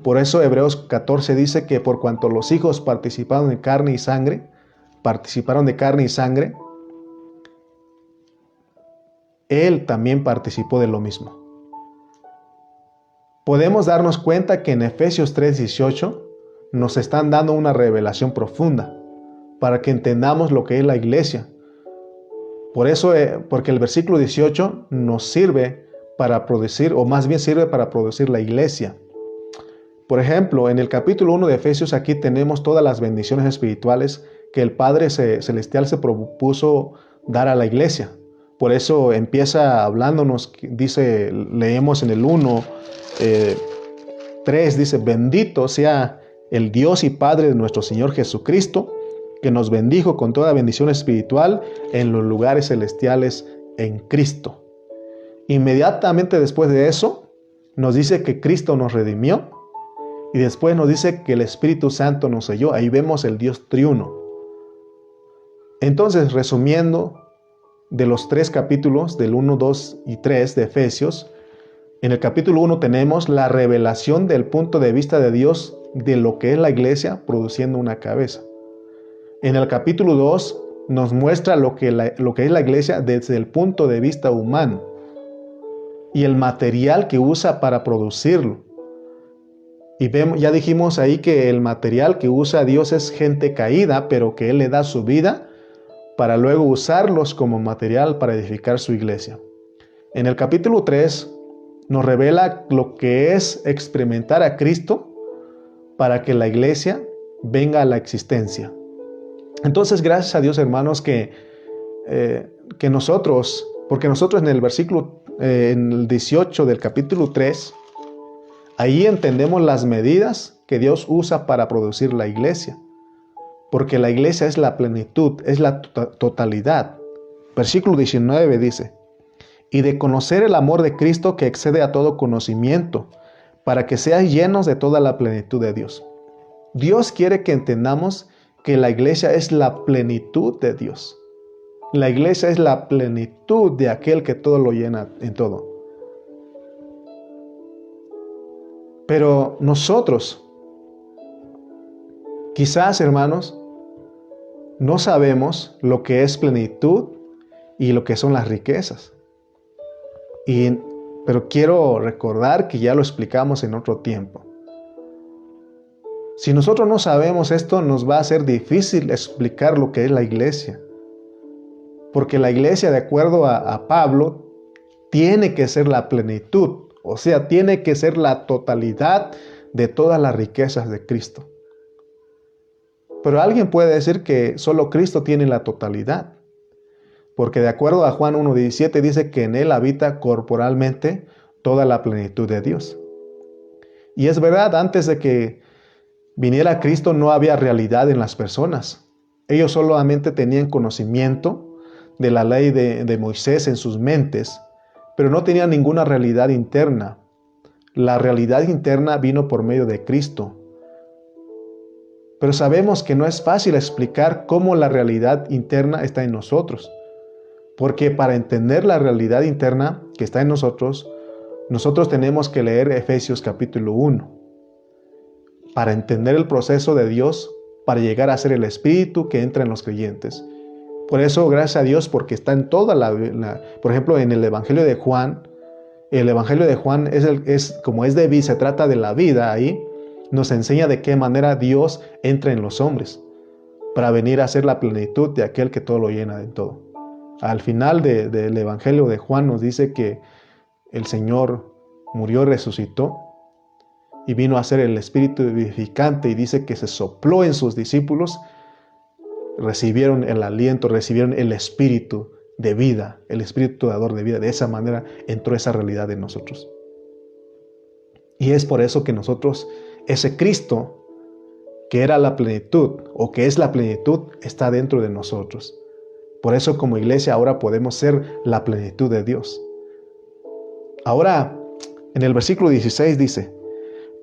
Por eso Hebreos 14 dice que por cuanto los hijos participaron de carne y sangre, Él también participó de lo mismo. Podemos darnos cuenta que en Efesios 3:18 nos están dando una revelación profunda para que entendamos lo que es la iglesia. Por eso, porque el versículo 18 nos sirve para producir, o más bien sirve para producir la iglesia. Por ejemplo, en el capítulo 1 de Efesios aquí tenemos todas las bendiciones espirituales que el Padre Celestial se propuso dar a la iglesia. Por eso empieza hablándonos, leemos en el 1:3, dice, bendito sea el Dios y Padre de nuestro Señor Jesucristo, que nos bendijo con toda bendición espiritual en los lugares celestiales en Cristo. Inmediatamente después de eso, nos dice que Cristo nos redimió y después nos dice que el Espíritu Santo nos selló. Ahí vemos el Dios triuno. Entonces, resumiendo, de los 3 capítulos, del 1, 2 y 3 de Efesios, En el capítulo 1 tenemos la revelación del punto de vista de Dios de lo que es la iglesia produciendo una cabeza. En el capítulo 2 nos muestra lo que es la iglesia desde el punto de vista humano y el material que usa para producirlo. Y ya dijimos ahí que el material que usa Dios es gente caída, pero que Él le da su vida para luego usarlos como material para edificar su iglesia. En el capítulo 3 nos revela lo que es experimentar a Cristo para que la iglesia venga a la existencia. Entonces, gracias a Dios, hermanos, que nosotros, porque nosotros en el versículo, en el 18 del capítulo 3, ahí entendemos las medidas que Dios usa para producir la iglesia. Porque la iglesia es la plenitud, es la totalidad. Versículo 19 dice, y de conocer el amor de Cristo que excede a todo conocimiento, para que seáis llenos de toda la plenitud de Dios. Dios quiere que entendamos que la iglesia es la plenitud de Dios. La iglesia es la plenitud de aquel que todo lo llena en todo. Pero nosotros, quizás, hermanos, no sabemos lo que es plenitud y lo que son las riquezas. Pero quiero recordar que ya lo explicamos en otro tiempo. Si nosotros no sabemos esto, nos va a ser difícil explicar lo que es la iglesia. Porque la iglesia, de acuerdo a Pablo, tiene que ser la plenitud. O sea, tiene que ser la totalidad de todas las riquezas de Cristo. Pero alguien puede decir que solo Cristo tiene la totalidad. Porque de acuerdo a Juan 1:17 dice que en Él habita corporalmente toda la plenitud de Dios. Y es verdad, antes de que viniera Cristo no había realidad en las personas. Ellos solamente tenían conocimiento de la ley de Moisés en sus mentes, pero no tenían ninguna realidad interna. La realidad interna vino por medio de Cristo. Pero sabemos que no es fácil explicar cómo la realidad interna está en nosotros. Porque para entender la realidad interna que está en nosotros tenemos que leer Efesios capítulo 1. Para entender el proceso de Dios, para llegar a ser el Espíritu que entra en los creyentes. Por eso, gracias a Dios, porque está en toda por ejemplo, en el Evangelio de Juan, como es de vida, se trata de la vida ahí, nos enseña de qué manera Dios entra en los hombres, para venir a ser la plenitud de aquel que todo lo llena de todo. Al final del Evangelio de Juan nos dice que el Señor murió y resucitó y vino a ser el Espíritu vivificante, y dice que se sopló en sus discípulos, recibieron el aliento, recibieron el Espíritu de vida, el Espíritu dador de vida. De esa manera entró esa realidad en nosotros. Y es por eso que nosotros, ese Cristo que era la plenitud o que es la plenitud, está dentro de nosotros. Por eso como iglesia ahora podemos ser la plenitud de Dios. Ahora, en el versículo 16 dice,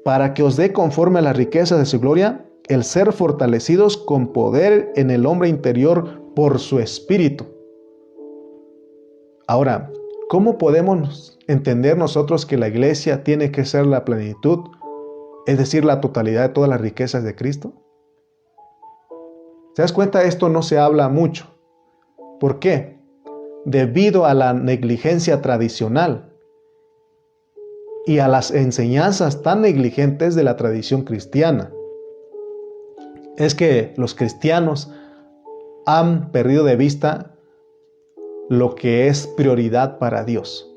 para que os dé conforme a las riquezas de su gloria, el ser fortalecidos con poder en el hombre interior por su Espíritu. Ahora, ¿cómo podemos entender nosotros que la iglesia tiene que ser la plenitud, es decir, la totalidad de todas las riquezas de Cristo? ¿Te das cuenta? Esto no se habla mucho. ¿Por qué? Debido a la negligencia tradicional y a las enseñanzas tan negligentes de la tradición cristiana. Es que los cristianos han perdido de vista lo que es prioridad para Dios.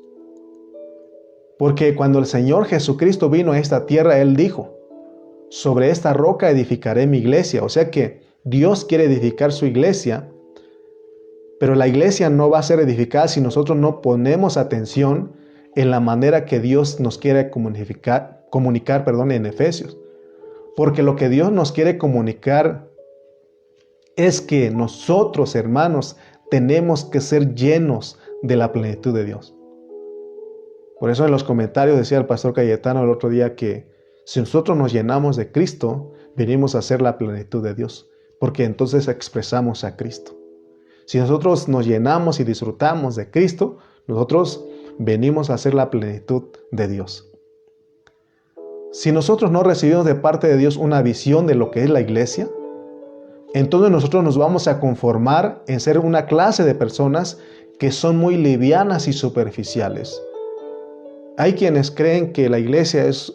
Porque cuando el Señor Jesucristo vino a esta tierra, Él dijo, sobre esta roca edificaré mi iglesia. O sea que Dios quiere edificar su iglesia, pero la iglesia no va a ser edificada si nosotros no ponemos atención en la manera que Dios nos quiere comunicar en Efesios. Porque lo que Dios nos quiere comunicar es que nosotros, hermanos, tenemos que ser llenos de la plenitud de Dios. Por eso en los comentarios decía el pastor Cayetano el otro día que si nosotros nos llenamos de Cristo, venimos a ser la plenitud de Dios, porque entonces expresamos a Cristo. Si nosotros nos llenamos y disfrutamos de Cristo, nosotros venimos a ser la plenitud de Dios. Si nosotros no recibimos de parte de Dios una visión de lo que es la iglesia, entonces nosotros nos vamos a conformar en ser una clase de personas que son muy livianas y superficiales. Hay quienes creen que la iglesia es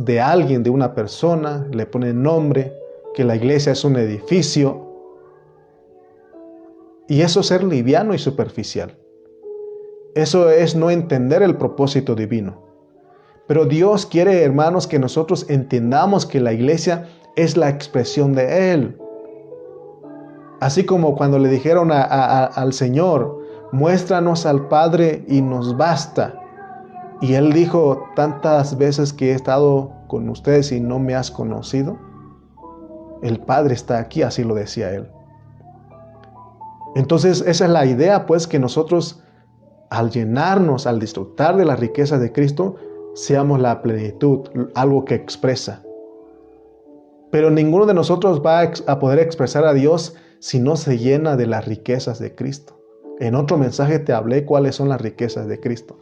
de alguien, de una persona, le ponen nombre, que la iglesia es un edificio. Y eso es ser liviano y superficial. Eso es no entender el propósito divino. Pero Dios quiere, hermanos, que nosotros entendamos que la iglesia es la expresión de Él. Así como cuando le dijeron al Señor, muéstranos al Padre y nos basta. Y Él dijo, tantas veces que he estado con ustedes y no me has conocido. El Padre está aquí, así lo decía Él. Entonces esa es la idea, pues, que nosotros al llenarnos, al disfrutar de las riquezas de Cristo, seamos la plenitud, algo que expresa. Pero ninguno de nosotros va a poder expresar a Dios si no se llena de las riquezas de Cristo. En otro mensaje te hablé cuáles son las riquezas de Cristo.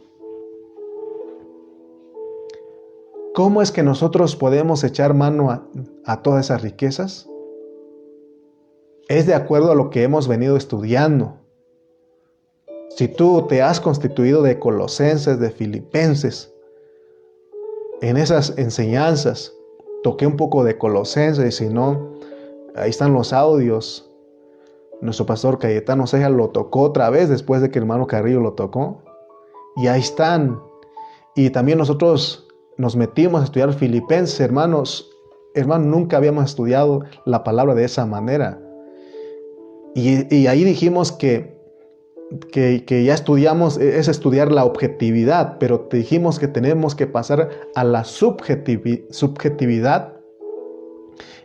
¿Cómo es que nosotros podemos echar mano a todas esas riquezas? Es de acuerdo a lo que hemos venido estudiando. Si tú te has constituido de Colosenses, de Filipenses, en esas enseñanzas, toqué un poco de Colosenses, y si no, ahí están los audios. Nuestro pastor Cayetano Ceja lo tocó otra vez después de que el hermano Carrillo lo tocó. Y ahí están. Y también nosotros nos metimos a estudiar Filipenses, hermanos. Hermanos, nunca habíamos estudiado la palabra de esa manera. Y ahí dijimos que ya estudiamos, es estudiar la objetividad, pero te dijimos que tenemos que pasar a la subjetividad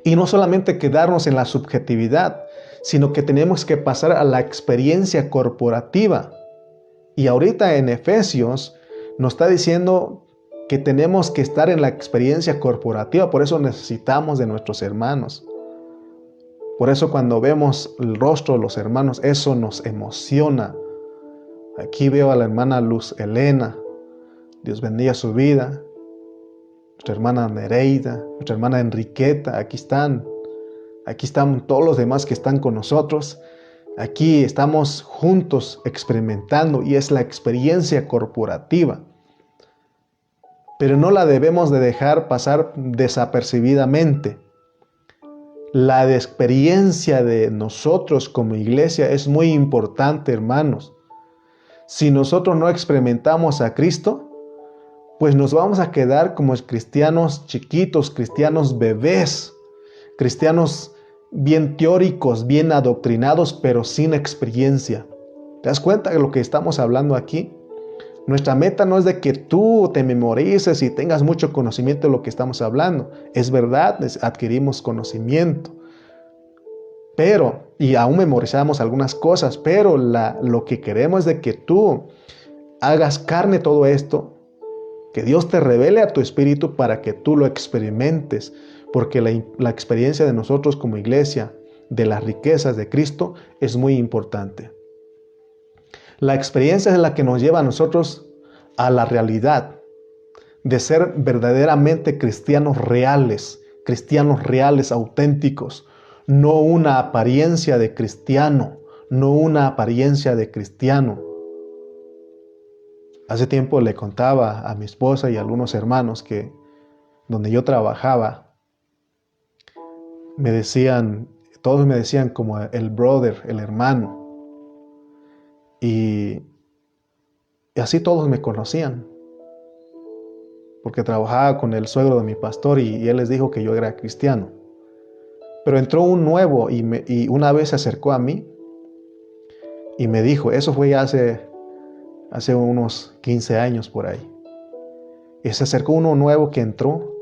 y no solamente quedarnos en la subjetividad, sino que tenemos que pasar a la experiencia corporativa. Y ahorita en Efesios nos está diciendo que tenemos que estar en la experiencia corporativa, por eso necesitamos de nuestros hermanos. Por eso cuando vemos el rostro de los hermanos, eso nos emociona. Aquí veo a la hermana Luz Elena. Dios bendiga su vida. Nuestra hermana Nereida, nuestra hermana Enriqueta, aquí están. Aquí están todos los demás que están con nosotros. Aquí estamos juntos experimentando y es la experiencia corporativa. Pero no la debemos de dejar pasar desapercibidamente. La experiencia de nosotros como iglesia es muy importante, hermanos. Si nosotros no experimentamos a Cristo, pues nos vamos a quedar como cristianos chiquitos, cristianos bebés, cristianos bien teóricos, bien adoctrinados, pero sin experiencia. ¿Te das cuenta de lo que estamos hablando aquí? Nuestra meta no es de que tú te memorices y tengas mucho conocimiento de lo que estamos hablando. Es verdad, adquirimos conocimiento. Y aún memorizamos algunas cosas, pero lo que queremos es de que tú hagas carne todo esto, que Dios te revele a tu espíritu para que tú lo experimentes, porque la experiencia de nosotros como iglesia, de las riquezas de Cristo, es muy importante. La experiencia es la que nos lleva a nosotros a la realidad de ser verdaderamente cristianos reales, auténticos, no una apariencia de cristiano, Hace tiempo le contaba a mi esposa y a algunos hermanos que donde yo trabajaba, todos me decían como el brother, el hermano. Y así todos me conocían, porque trabajaba con el suegro de mi pastor y él les dijo que yo era cristiano. Pero entró un nuevo y una vez se acercó a mí y me dijo, eso fue hace unos 15 años por ahí. Y se acercó uno nuevo que entró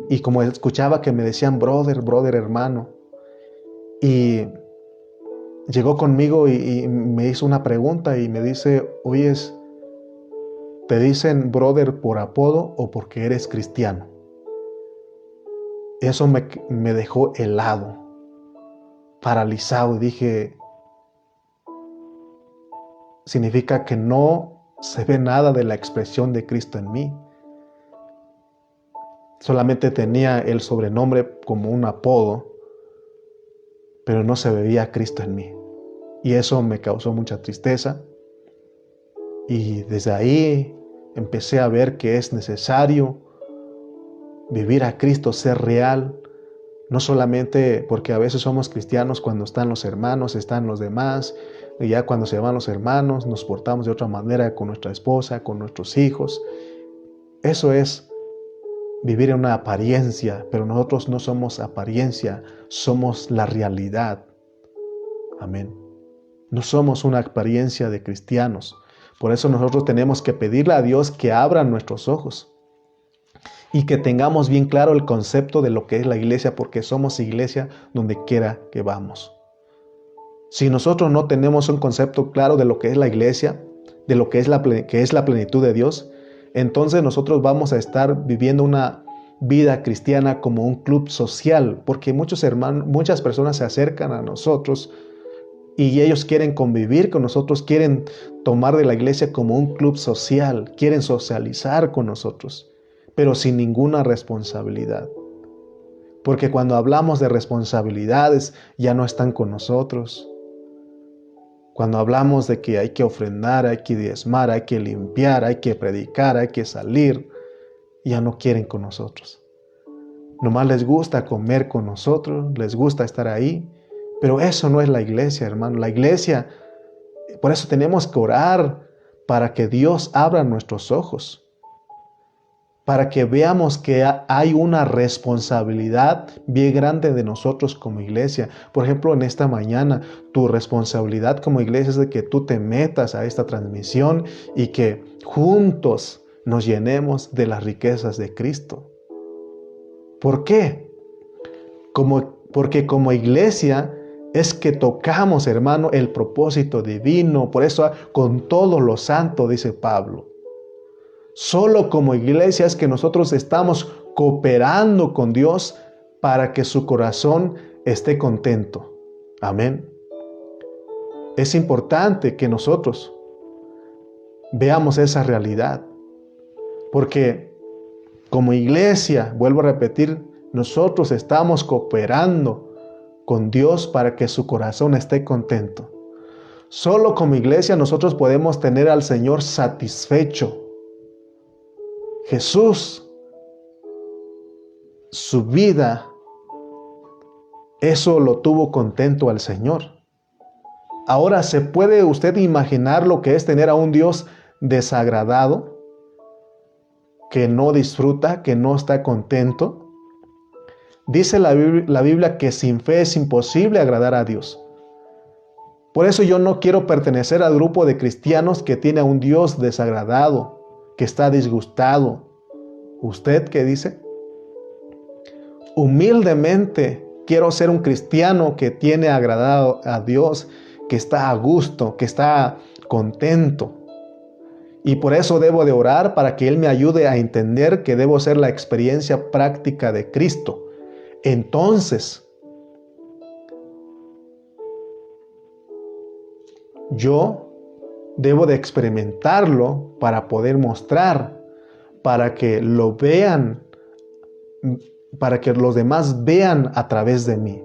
y como escuchaba que me decían brother, hermano, y llegó conmigo y me hizo una pregunta y me dice, oyes, ¿te dicen brother por apodo o porque eres cristiano? Eso me dejó helado, paralizado. Y dije, significa que no se ve nada de la expresión de Cristo en mí. Solamente tenía el sobrenombre como un apodo, pero no se veía Cristo en mí. Y eso me causó mucha tristeza. Y desde ahí empecé a ver que es necesario vivir a Cristo, ser real. No solamente porque a veces somos cristianos cuando están los hermanos, están los demás, y ya cuando se van los hermanos nos portamos de otra manera con nuestra esposa, con nuestros hijos. Eso es vivir en una apariencia, pero nosotros no somos apariencia, somos la realidad. Amén. No somos una apariencia de cristianos. Por eso nosotros tenemos que pedirle a Dios que abra nuestros ojos y que tengamos bien claro el concepto de lo que es la iglesia, porque somos iglesia donde quiera que vamos. Si nosotros no tenemos un concepto claro de lo que es la iglesia, de lo que es la plenitud de Dios, entonces nosotros vamos a estar viviendo una vida cristiana como un club social, porque muchas personas se acercan a nosotros y ellos quieren convivir con nosotros, quieren tomar de la iglesia como un club social, quieren socializar con nosotros, pero sin ninguna responsabilidad. Porque cuando hablamos de responsabilidades, ya no están con nosotros. Cuando hablamos de que hay que ofrendar, hay que diezmar, hay que limpiar, hay que predicar, hay que salir, ya no quieren con nosotros. Nomás les gusta comer con nosotros, les gusta estar ahí, pero eso no es la iglesia, hermano. La iglesia, por eso tenemos que orar para que Dios abra nuestros ojos, para que veamos que hay una responsabilidad bien grande de nosotros como iglesia. Por ejemplo, en esta mañana, tu responsabilidad como iglesia es de que tú te metas a esta transmisión y que juntos nos llenemos de las riquezas de Cristo. ¿Por qué? Porque como iglesia es que tocamos, hermano, el propósito divino. Por eso, con todo lo santo, dice Pablo. Solo como iglesia es que nosotros estamos cooperando con Dios para que su corazón esté contento. Amén. Es importante que nosotros veamos esa realidad. Porque como iglesia, vuelvo a repetir, nosotros estamos cooperando con Dios para que su corazón esté contento. Solo como iglesia nosotros podemos tener al Señor satisfecho. Jesús, su vida, eso lo tuvo contento al Señor. Ahora, ¿se puede usted imaginar lo que es tener a un Dios desagradado, que no disfruta, que no está contento? Dice la Biblia que sin fe es imposible agradar a Dios. Por eso yo no quiero pertenecer al grupo de cristianos que tiene a un Dios desagradado, que está disgustado. ¿Usted qué dice? Humildemente quiero ser un cristiano que tiene agradado a Dios, que está a gusto, que está contento. Y por eso debo de orar para que Él me ayude a entender que debo ser la experiencia práctica de Cristo. Entonces, yo debo de experimentarlo para poder mostrar, para que lo vean, para que los demás vean a través de mí.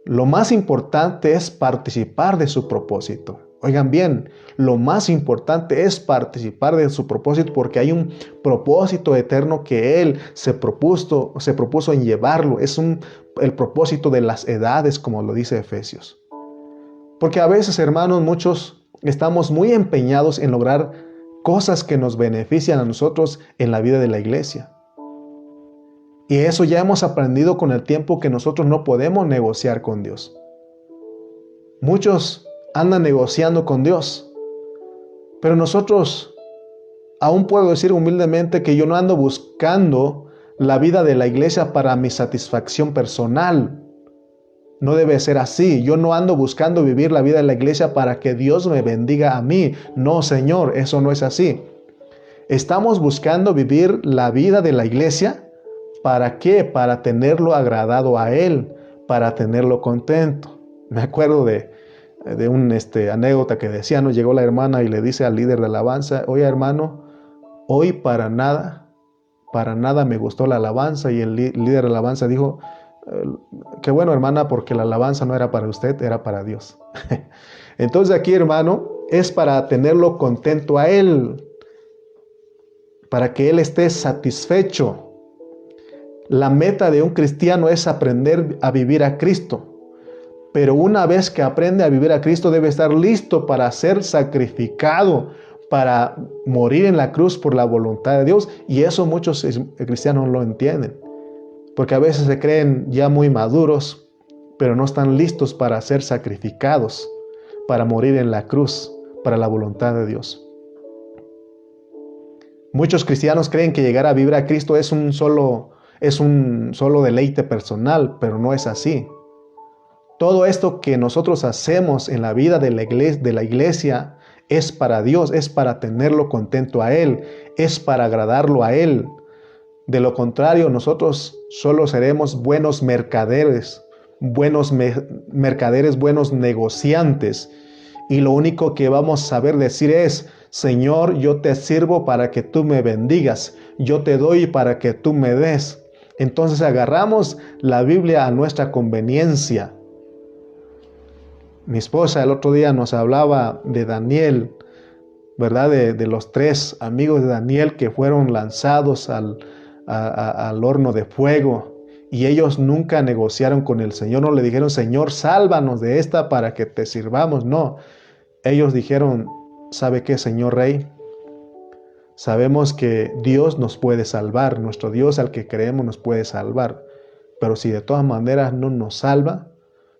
Lo más importante es participar de su propósito. Oigan bien, lo más importante es participar de su propósito porque hay un propósito eterno que Él se propuso en llevarlo. Es el propósito de las edades, como lo dice Efesios. Porque a veces, hermanos, muchos estamos muy empeñados en lograr cosas que nos benefician a nosotros en la vida de la iglesia. Y eso ya hemos aprendido con el tiempo que nosotros no podemos negociar con Dios. Muchos andan negociando con Dios, pero nosotros, aún puedo decir humildemente que yo no ando buscando la vida de la iglesia para mi satisfacción personal. No debe ser así. Yo no ando buscando vivir la vida de la iglesia para que Dios me bendiga a mí. No, Señor, eso no es así. Estamos buscando vivir la vida de la iglesia. ¿Para qué? Para tenerlo agradado a Él, para tenerlo contento. Me acuerdo de de un anécdota que decía, ¿no? Llegó la hermana y le dice al líder de alabanza, oye hermano, hoy para nada me gustó la alabanza. Y el líder de alabanza dijo, qué bueno hermana, porque la alabanza no era para usted, era para Dios. Entonces aquí, hermano, es para tenerlo contento a Él, para que Él esté satisfecho. La meta de un cristiano es aprender a vivir a Cristo. Pero una vez que aprende a vivir a Cristo, debe estar listo para ser sacrificado, para morir en la cruz por la voluntad de Dios. Y eso muchos cristianos no lo entienden, porque a veces se creen ya muy maduros, pero no están listos para ser sacrificados, para morir en la cruz, para la voluntad de Dios. Muchos cristianos creen que llegar a vivir a Cristo es un solo deleite personal, pero no es así. Todo esto que nosotros hacemos en la vida de la iglesia es para Dios, es para tenerlo contento a Él, es para agradarlo a Él. De lo contrario, nosotros solo seremos buenos mercaderes, buenos negociantes. Y lo único que vamos a saber decir es, Señor, yo te sirvo para que tú me bendigas, yo te doy para que tú me des. Entonces agarramos la Biblia a nuestra conveniencia. Mi esposa el otro día nos hablaba de Daniel, ¿verdad? De los 3 amigos de Daniel que fueron lanzados al horno de fuego. Y ellos nunca negociaron con el Señor, no le dijeron, Señor, sálvanos de esta para que te sirvamos. No, ellos dijeron, ¿sabe qué, Señor Rey? Sabemos que Dios nos puede salvar, nuestro Dios al que creemos nos puede salvar. Pero si de todas maneras no nos salva,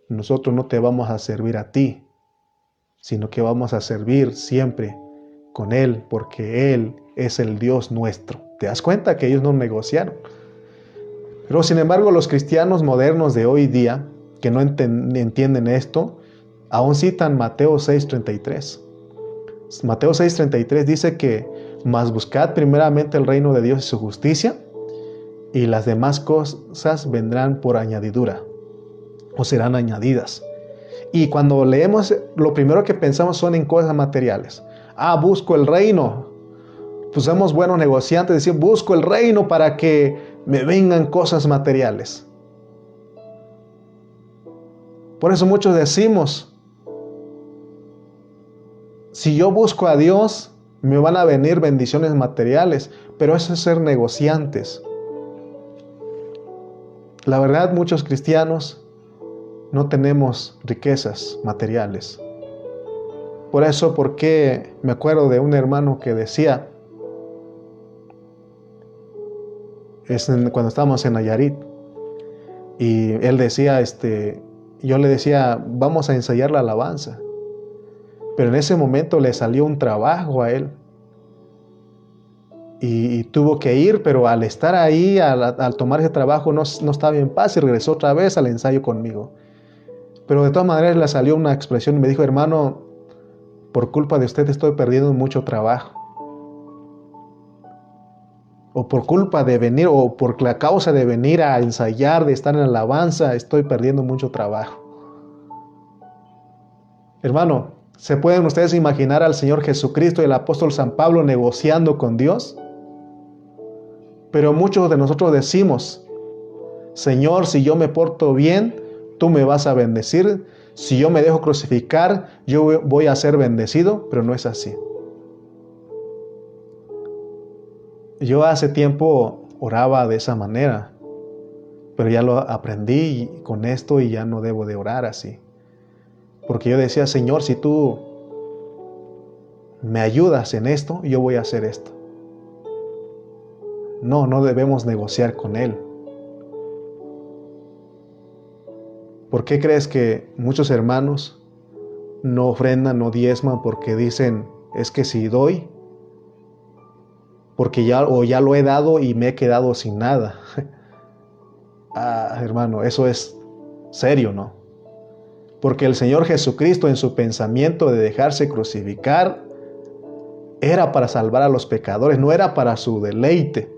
nosotros no te vamos a servir a ti, sino que vamos a servir siempre con Él, porque Él es el Dios nuestro. ¿Te das cuenta que ellos no negociaron? Pero sin embargo, los cristianos modernos de hoy día, que no entienden esto, aún citan Mateo 6:33. Mateo 6:33 dice que, mas buscad primeramente el reino de Dios y su justicia, y las demás cosas vendrán por añadidura, o serán añadidas. Y cuando leemos, lo primero que pensamos son en cosas materiales. Busco el reino. Pues somos buenos negociantes, decimos, busco el reino para que me vengan cosas materiales. Por eso muchos decimos, si yo busco a Dios, me van a venir bendiciones materiales, pero eso es ser negociantes. La verdad, muchos cristianos no tenemos riquezas materiales. Por eso, porque me acuerdo de un hermano que decía, cuando estábamos en Nayarit, y él decía, yo le decía, vamos a ensayar la alabanza. Pero en ese momento le salió un trabajo a él. Y tuvo que ir, pero al estar ahí, al tomar ese trabajo, no estaba en paz y regresó otra vez al ensayo conmigo. Pero de todas maneras le salió una expresión y me dijo, hermano, por culpa de usted estoy perdiendo mucho trabajo. O por culpa de venir, o por la causa de venir a ensayar, de estar en alabanza, estoy perdiendo mucho trabajo. Hermano, ¿se pueden ustedes imaginar al Señor Jesucristo y el apóstol San Pablo negociando con Dios? Pero muchos de nosotros decimos, Señor, si yo me porto bien, tú me vas a bendecir. Si yo me dejo crucificar, yo voy a ser bendecido, pero no es así. Yo hace tiempo oraba de esa manera, pero ya lo aprendí con esto y ya no debo de orar así. Porque yo decía, Señor, si tú me ayudas en esto, yo voy a hacer esto. No debemos negociar con Él. ¿Por qué crees que muchos hermanos no ofrendan, no diezman? Porque dicen, es que si doy, porque ya lo he dado y me he quedado sin nada. Hermano, eso es serio, ¿no? Porque el Señor Jesucristo en su pensamiento de dejarse crucificar era para salvar a los pecadores, no era para su deleite.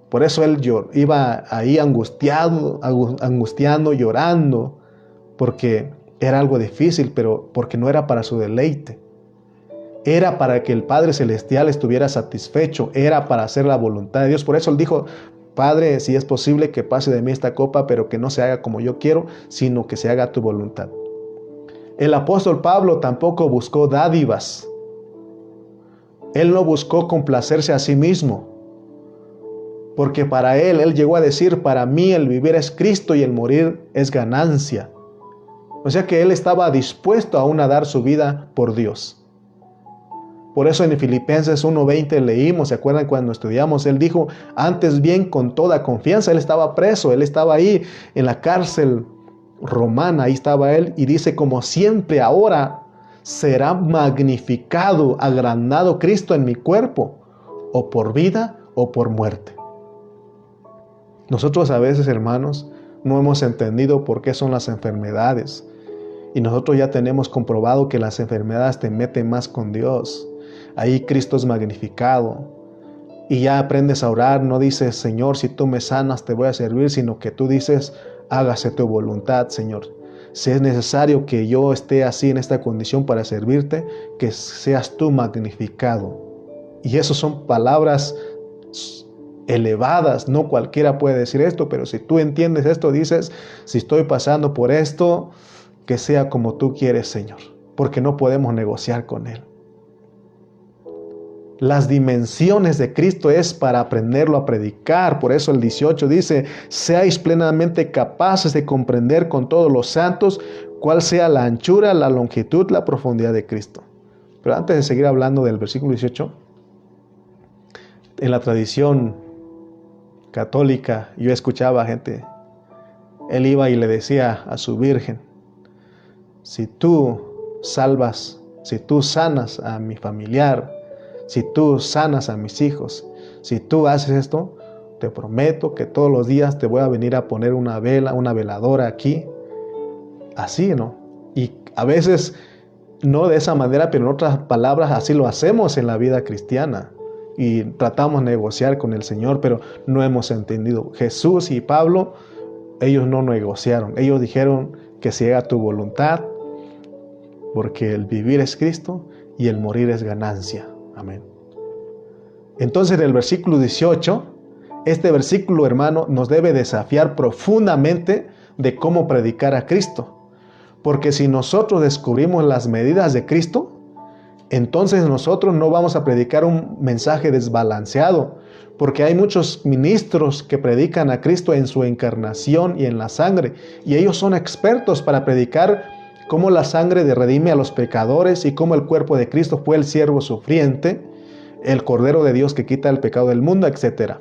Por eso Él iba ahí angustiando, llorando, porque era algo difícil, pero porque no era para su deleite. Era para que el Padre Celestial estuviera satisfecho, era para hacer la voluntad de Dios. Por eso él dijo: Padre, si es posible que pase de mí esta copa, pero que no se haga como yo quiero, sino que se haga tu voluntad. El apóstol Pablo tampoco buscó dádivas. Él no buscó complacerse a sí mismo, porque para él llegó a decir: para mí el vivir es Cristo y el morir es ganancia. O sea que él estaba dispuesto aún a dar su vida por Dios. Por eso en Filipenses 1:20 leímos, ¿se acuerdan cuando estudiamos? Él dijo: antes bien, con toda confianza. Él estaba preso, él estaba ahí en la cárcel romana, ahí estaba él, y dice: como siempre ahora será magnificado, agrandado Cristo en mi cuerpo, o por vida o por muerte. Nosotros a veces, hermanos, no hemos entendido por qué son las enfermedades, y nosotros ya tenemos comprobado que las enfermedades te meten más con Dios. Ahí Cristo es magnificado. Y ya aprendes a orar, no dices: Señor, si tú me sanas te voy a servir, sino que tú dices: hágase tu voluntad, Señor. Si es necesario que yo esté así en esta condición para servirte, que seas tú magnificado. Y eso son palabras elevadas, no cualquiera puede decir esto, pero si tú entiendes esto, dices: si estoy pasando por esto, que sea como tú quieres, Señor, porque no podemos negociar con Él. Las dimensiones de Cristo es para aprenderlo a predicar. Por eso el 18 dice: seáis plenamente capaces de comprender con todos los santos cuál sea la anchura, la longitud, la profundidad de Cristo. Pero antes de seguir hablando del versículo 18, en la tradición católica yo escuchaba a gente, él iba y le decía a su virgen: si tú salvas, si tú sanas a mi familiar, si tú sanas a mis hijos, si tú haces esto, te prometo que todos los días te voy a venir a poner una vela, una veladora aquí. Así, ¿no? Y a veces no de esa manera, pero en otras palabras así lo hacemos en la vida cristiana. Y tratamos de negociar con el Señor, pero no hemos entendido. Jesús y Pablo, ellos no negociaron. Ellos dijeron: que se haga tu voluntad, porque el vivir es Cristo y el morir es ganancia. Amén. Entonces en el versículo 18, este versículo, hermano, nos debe desafiar profundamente de cómo predicar a Cristo. Porque si nosotros descubrimos las medidas de Cristo, entonces nosotros no vamos a predicar un mensaje desbalanceado. Porque hay muchos ministros que predican a Cristo en su encarnación y en la sangre. Y ellos son expertos para predicar cómo la sangre redime a los pecadores y cómo el cuerpo de Cristo fue el siervo sufriente, el Cordero de Dios que quita el pecado del mundo, etc.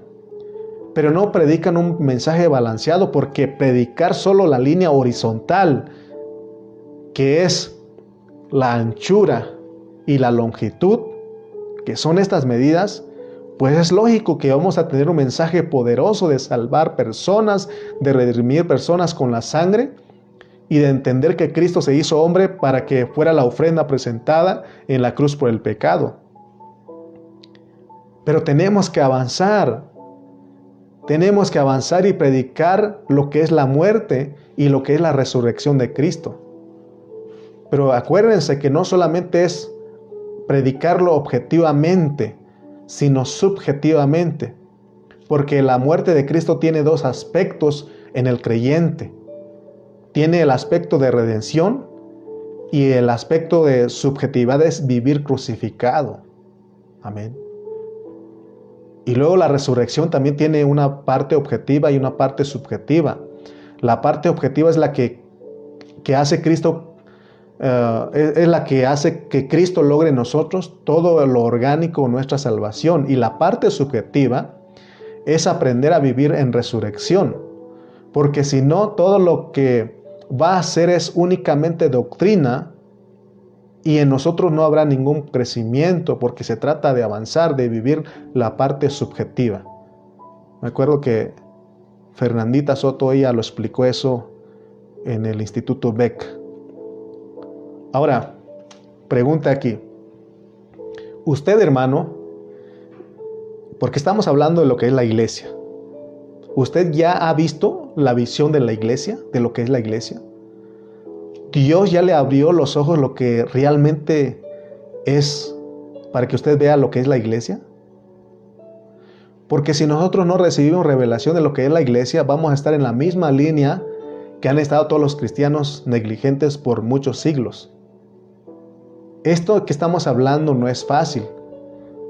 Pero no predican un mensaje balanceado, porque predicar solo la línea horizontal, que es la anchura y la longitud, que son estas medidas, pues es lógico que vamos a tener un mensaje poderoso de salvar personas, de redimir personas con la sangre, y de entender que Cristo se hizo hombre para que fuera la ofrenda presentada en la cruz por el pecado. Pero tenemos que avanzar y predicar lo que es la muerte y lo que es la resurrección de Cristo. Pero acuérdense que no solamente es predicarlo objetivamente, sino subjetivamente, porque la muerte de Cristo tiene dos aspectos en el creyente. Tiene el aspecto de redención y el aspecto de subjetividad es vivir crucificado. Amén. Y luego la resurrección también tiene una parte objetiva y una parte subjetiva. La parte objetiva es la que hace Cristo, es la que hace que Cristo logre en nosotros todo lo orgánico de nuestra salvación. Y la parte subjetiva es aprender a vivir en resurrección. Porque si no, todo lo que va a ser es únicamente doctrina, y en nosotros no habrá ningún crecimiento, porque se trata de avanzar, de vivir la parte subjetiva. Me acuerdo que Fernandita Soto, ella lo explicó eso en el Instituto Beck. Ahora, pregunta aquí. Usted, hermano, porque estamos hablando de lo que es la iglesia, ¿usted ya ha visto la visión de la iglesia, de lo que es la iglesia? Dios ya le abrió los ojos lo que realmente es, para que usted vea lo que es la iglesia. Porque si nosotros no recibimos revelación de lo que es la iglesia, vamos a estar en la misma línea que han estado todos los cristianos negligentes por muchos siglos. Esto que estamos hablando no es fácil,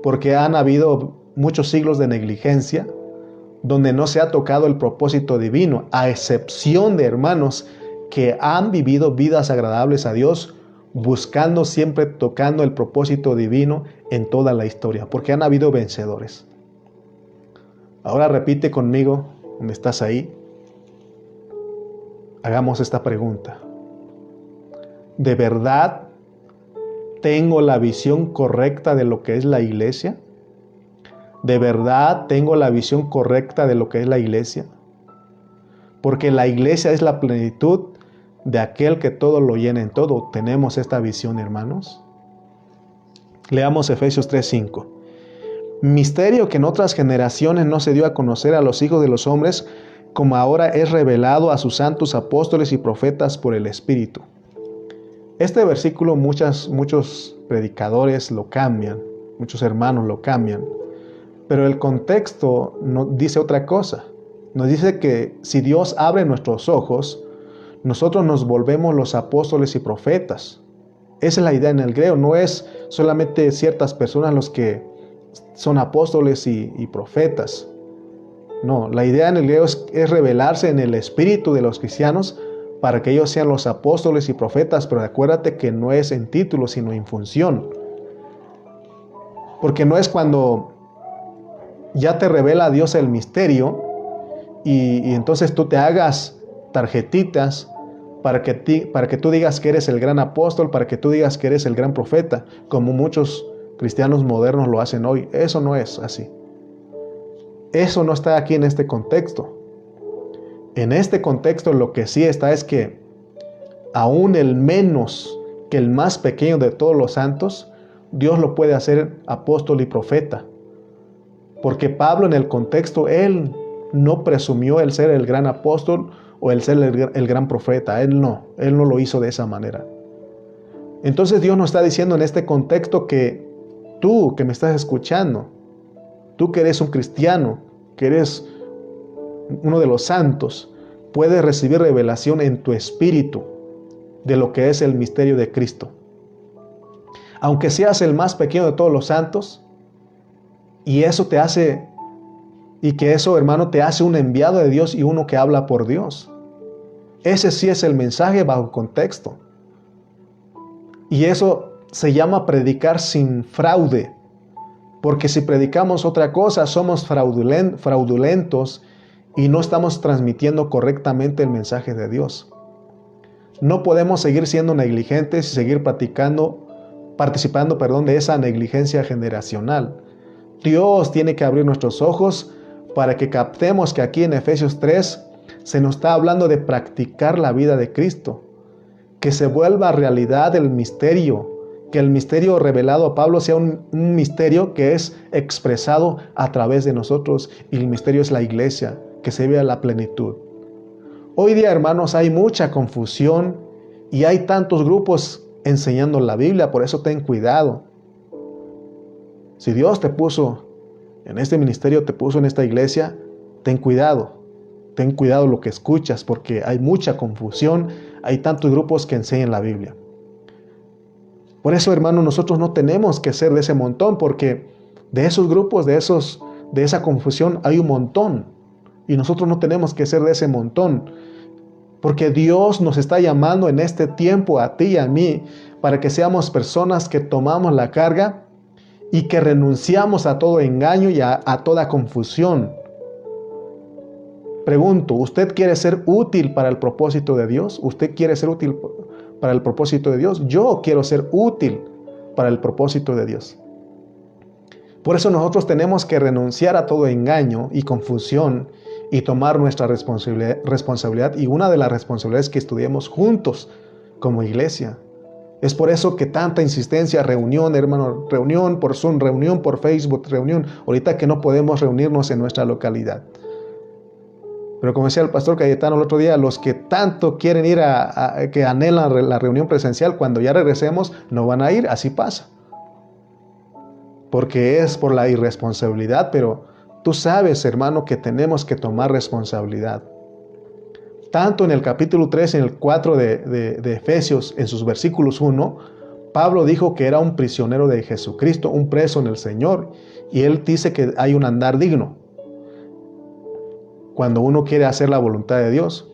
porque han habido muchos siglos de negligencia, donde no se ha tocado el propósito divino, a excepción de hermanos que han vivido vidas agradables a Dios, buscando siempre tocando el propósito divino en toda la historia, porque han habido vencedores. Ahora repite conmigo, ¿dónde estás ahí? Hagamos esta pregunta. ¿De verdad tengo la visión correcta de lo que es la iglesia? ¿De verdad tengo la visión correcta de lo que es la iglesia? Porque la iglesia es la plenitud de aquel que todo lo llena en todo. ¿Tenemos esta visión, hermanos? Leamos Efesios 3:5. Misterio que en otras generaciones no se dio a conocer a los hijos de los hombres, como ahora es revelado a sus santos apóstoles y profetas por el Espíritu. Este versículo muchos predicadores lo cambian, muchos hermanos lo cambian, pero el contexto nos dice otra cosa. Nos dice que si Dios abre nuestros ojos, nosotros nos volvemos los apóstoles y profetas. Esa es la idea en el griego, no es solamente ciertas personas los que son apóstoles y profetas. No, la idea en el griego es revelarse en el espíritu de los cristianos para que ellos sean los apóstoles y profetas, pero acuérdate que no es en título, sino en función. Porque no es cuando ya te revela Dios el misterio y entonces tú te hagas tarjetitas para que tú digas que eres el gran apóstol, para que tú digas que eres el gran profeta, como muchos cristianos modernos lo hacen hoy. Eso no es así. Eso no está aquí en este contexto. En este contexto lo que sí está es que aún el menos que el más pequeño de todos los santos, Dios lo puede hacer apóstol y profeta. Porque Pablo en el contexto, él no presumió el ser el gran apóstol o el ser el gran profeta. Él no lo hizo de esa manera. Entonces Dios nos está diciendo en este contexto que tú que me estás escuchando, tú que eres un cristiano, que eres uno de los santos, puedes recibir revelación en tu espíritu de lo que es el misterio de Cristo. Aunque seas el más pequeño de todos los santos, y eso te hace, y que eso, hermano, te hace un enviado de Dios y uno que habla por Dios. Ese sí es el mensaje bajo contexto. Y eso se llama predicar sin fraude. Porque si predicamos otra cosa, somos fraudulentos y no estamos transmitiendo correctamente el mensaje de Dios. No podemos seguir siendo negligentes y seguir participando de esa negligencia generacional. Dios tiene que abrir nuestros ojos para que captemos que aquí en Efesios 3 se nos está hablando de practicar la vida de Cristo, que se vuelva realidad el misterio, que el misterio revelado a Pablo sea un misterio que es expresado a través de nosotros, y el misterio es la iglesia, que se vea la plenitud. Hoy día, hermanos, hay mucha confusión y hay tantos grupos enseñando la Biblia, por eso ten cuidado. Si Dios te puso en este ministerio, te puso en esta iglesia, ten cuidado lo que escuchas, porque hay mucha confusión, hay tantos grupos que enseñan la Biblia. Por eso, hermano, nosotros no tenemos que ser de ese montón, porque de esos grupos, de esa confusión hay un montón. Y nosotros no tenemos que ser de ese montón, porque Dios nos está llamando en este tiempo a ti y a mí, para que seamos personas que tomamos la carga y que renunciamos a todo engaño y a toda confusión. Pregunto, ¿usted quiere ser útil para el propósito de Dios? ¿Usted quiere ser útil para el propósito de Dios? Yo quiero ser útil para el propósito de Dios. Por eso nosotros tenemos que renunciar a todo engaño y confusión y tomar nuestra responsabilidad. Y una de las responsabilidades es que estudiemos juntos como iglesia. Es por eso que tanta insistencia, reunión, hermano, reunión por Zoom, reunión por Facebook, reunión, ahorita que no podemos reunirnos en nuestra localidad. Pero como decía el pastor Cayetano el otro día, los que tanto quieren ir que anhelan la reunión presencial, cuando ya regresemos, no van a ir, así pasa. Porque es por la irresponsabilidad, pero tú sabes, hermano, que tenemos que tomar responsabilidad. Tanto en el capítulo 3 y en el 4 de Efesios, en sus versículos 1, Pablo dijo que era un prisionero de Jesucristo, un preso en el Señor. Y él dice que hay un andar digno cuando uno quiere hacer la voluntad de Dios.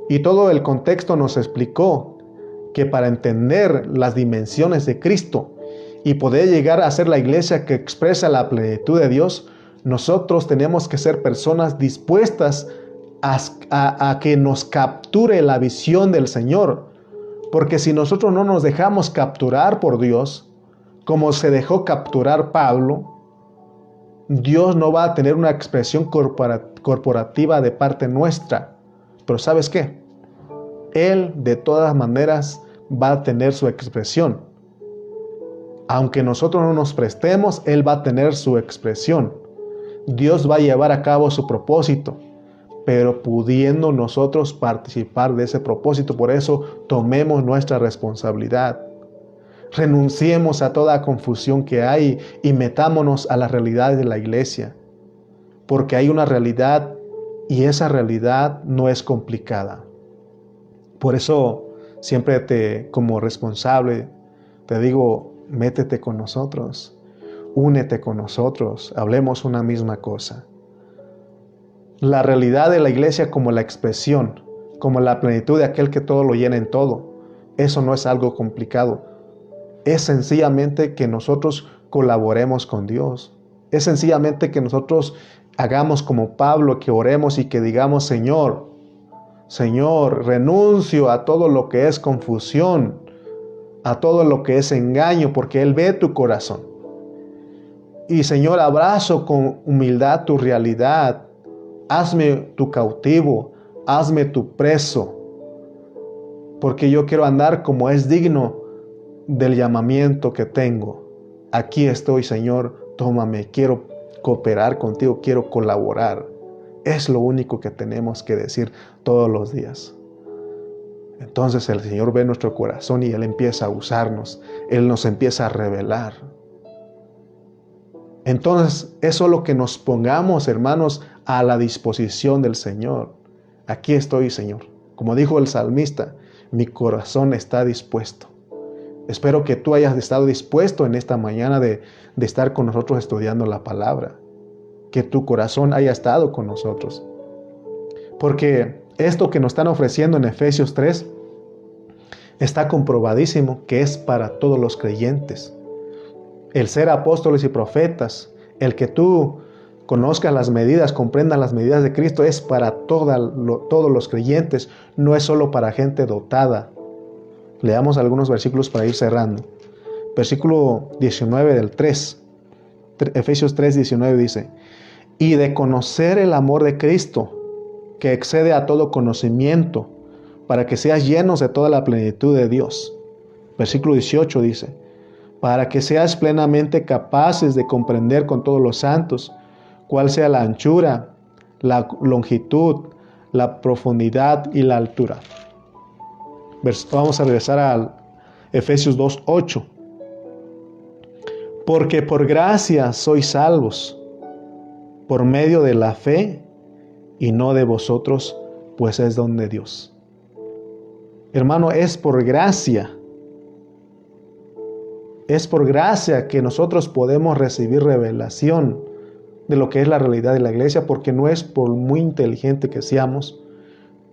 Y todo el contexto nos explicó que para entender las dimensiones de Cristo y poder llegar a ser la iglesia que expresa la plenitud de Dios, nosotros tenemos que ser personas dispuestas a que nos capture la visión del Señor. Porque si nosotros no nos dejamos capturar por Dios, como se dejó capturar Pablo, Dios no va a tener una expresión corporativa de parte nuestra. Pero ¿sabes qué? Él de todas maneras va a tener su expresión. Aunque nosotros no nos prestemos, Él va a tener su expresión. Dios va a llevar a cabo su propósito, pero pudiendo nosotros participar de ese propósito. Por eso tomemos nuestra responsabilidad. Renunciemos a toda confusión que hay y metámonos a las realidades de la iglesia. Porque hay una realidad y esa realidad no es complicada. Por eso siempre como responsable, te digo, métete con nosotros, únete con nosotros, hablemos una misma cosa. La realidad de la iglesia como la expresión, como la plenitud de aquel que todo lo llena en todo, eso no es algo complicado. Es sencillamente que nosotros colaboremos con Dios. Es sencillamente que nosotros hagamos como Pablo, que oremos y que digamos, Señor, renuncio a todo lo que es confusión, a todo lo que es engaño, porque Él ve tu corazón. Y Señor, abrazo con humildad tu realidad. Hazme tu cautivo, hazme tu preso, porque yo quiero andar como es digno del llamamiento que tengo. Aquí estoy, Señor, tómame, quiero cooperar contigo, quiero colaborar. Es lo único que tenemos que decir todos los días. Entonces el Señor ve nuestro corazón y Él empieza a usarnos. Él nos empieza a revelar. Entonces es solo que nos pongamos, hermanos, a la disposición del Señor. Aquí estoy, Señor. Como dijo el salmista, mi corazón está dispuesto. Espero que tú hayas estado dispuesto en esta mañana de estar con nosotros estudiando la palabra. Que tu corazón haya estado con nosotros. Porque esto que nos están ofreciendo en Efesios 3 está comprobadísimo que es para todos los creyentes. El ser apóstoles y profetas, el que tú conozcas las medidas, comprendas las medidas de Cristo, es para todos los creyentes, no es solo para gente dotada. Leamos algunos versículos para ir cerrando. Versículo 19 del 3. Efesios 3, 19 dice: y de conocer el amor de Cristo, que excede a todo conocimiento, para que seas llenos de toda la plenitud de Dios. Versículo 18 dice: para que seas plenamente capaces de comprender con todos los santos cuál sea la anchura, la longitud, la profundidad y la altura. Vamos a regresar a Efesios 2:8. Porque por gracia sois salvos, por medio de la fe, y no de vosotros, pues es don de Dios. Hermano, es por gracia. Es por gracia que nosotros podemos recibir revelación de lo que es la realidad de la iglesia, porque no es por muy inteligente que seamos,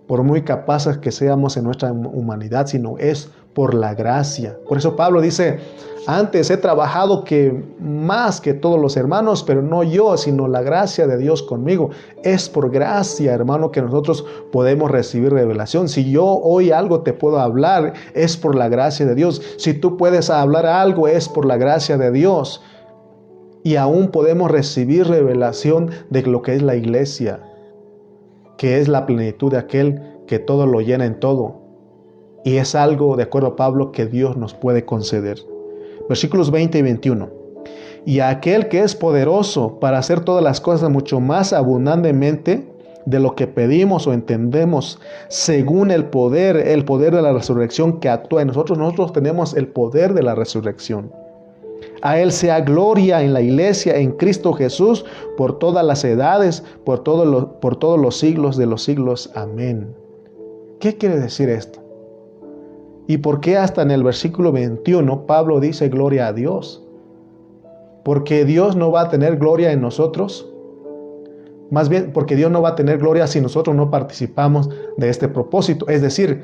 por muy capaces que seamos en nuestra humanidad, sino es por la gracia. Por eso Pablo dice: antes he trabajado más que todos los hermanos, pero no yo, sino la gracia de Dios conmigo. Es por gracia, hermano, que nosotros podemos recibir revelación. Si yo hoy algo te puedo hablar, es por la gracia de Dios. Si tú puedes hablar algo, es por la gracia de Dios. Y aún podemos recibir revelación de lo que es la iglesia, que es la plenitud de aquel que todo lo llena en todo. Y es algo, de acuerdo a Pablo, que Dios nos puede conceder. Versículos 20 y 21. Y a aquel que es poderoso para hacer todas las cosas mucho más abundantemente de lo que pedimos o entendemos, según el poder de la resurrección que actúa en nosotros. Nosotros tenemos el poder de la resurrección. A Él sea gloria en la iglesia, en Cristo Jesús, por todas las edades, por todos los siglos de los siglos. Amén. ¿Qué quiere decir esto? ¿Y por qué hasta en el versículo 21 Pablo dice gloria a Dios? Porque Dios no va a tener gloria en nosotros. Más bien, porque Dios no va a tener gloria si nosotros no participamos de este propósito. Es decir,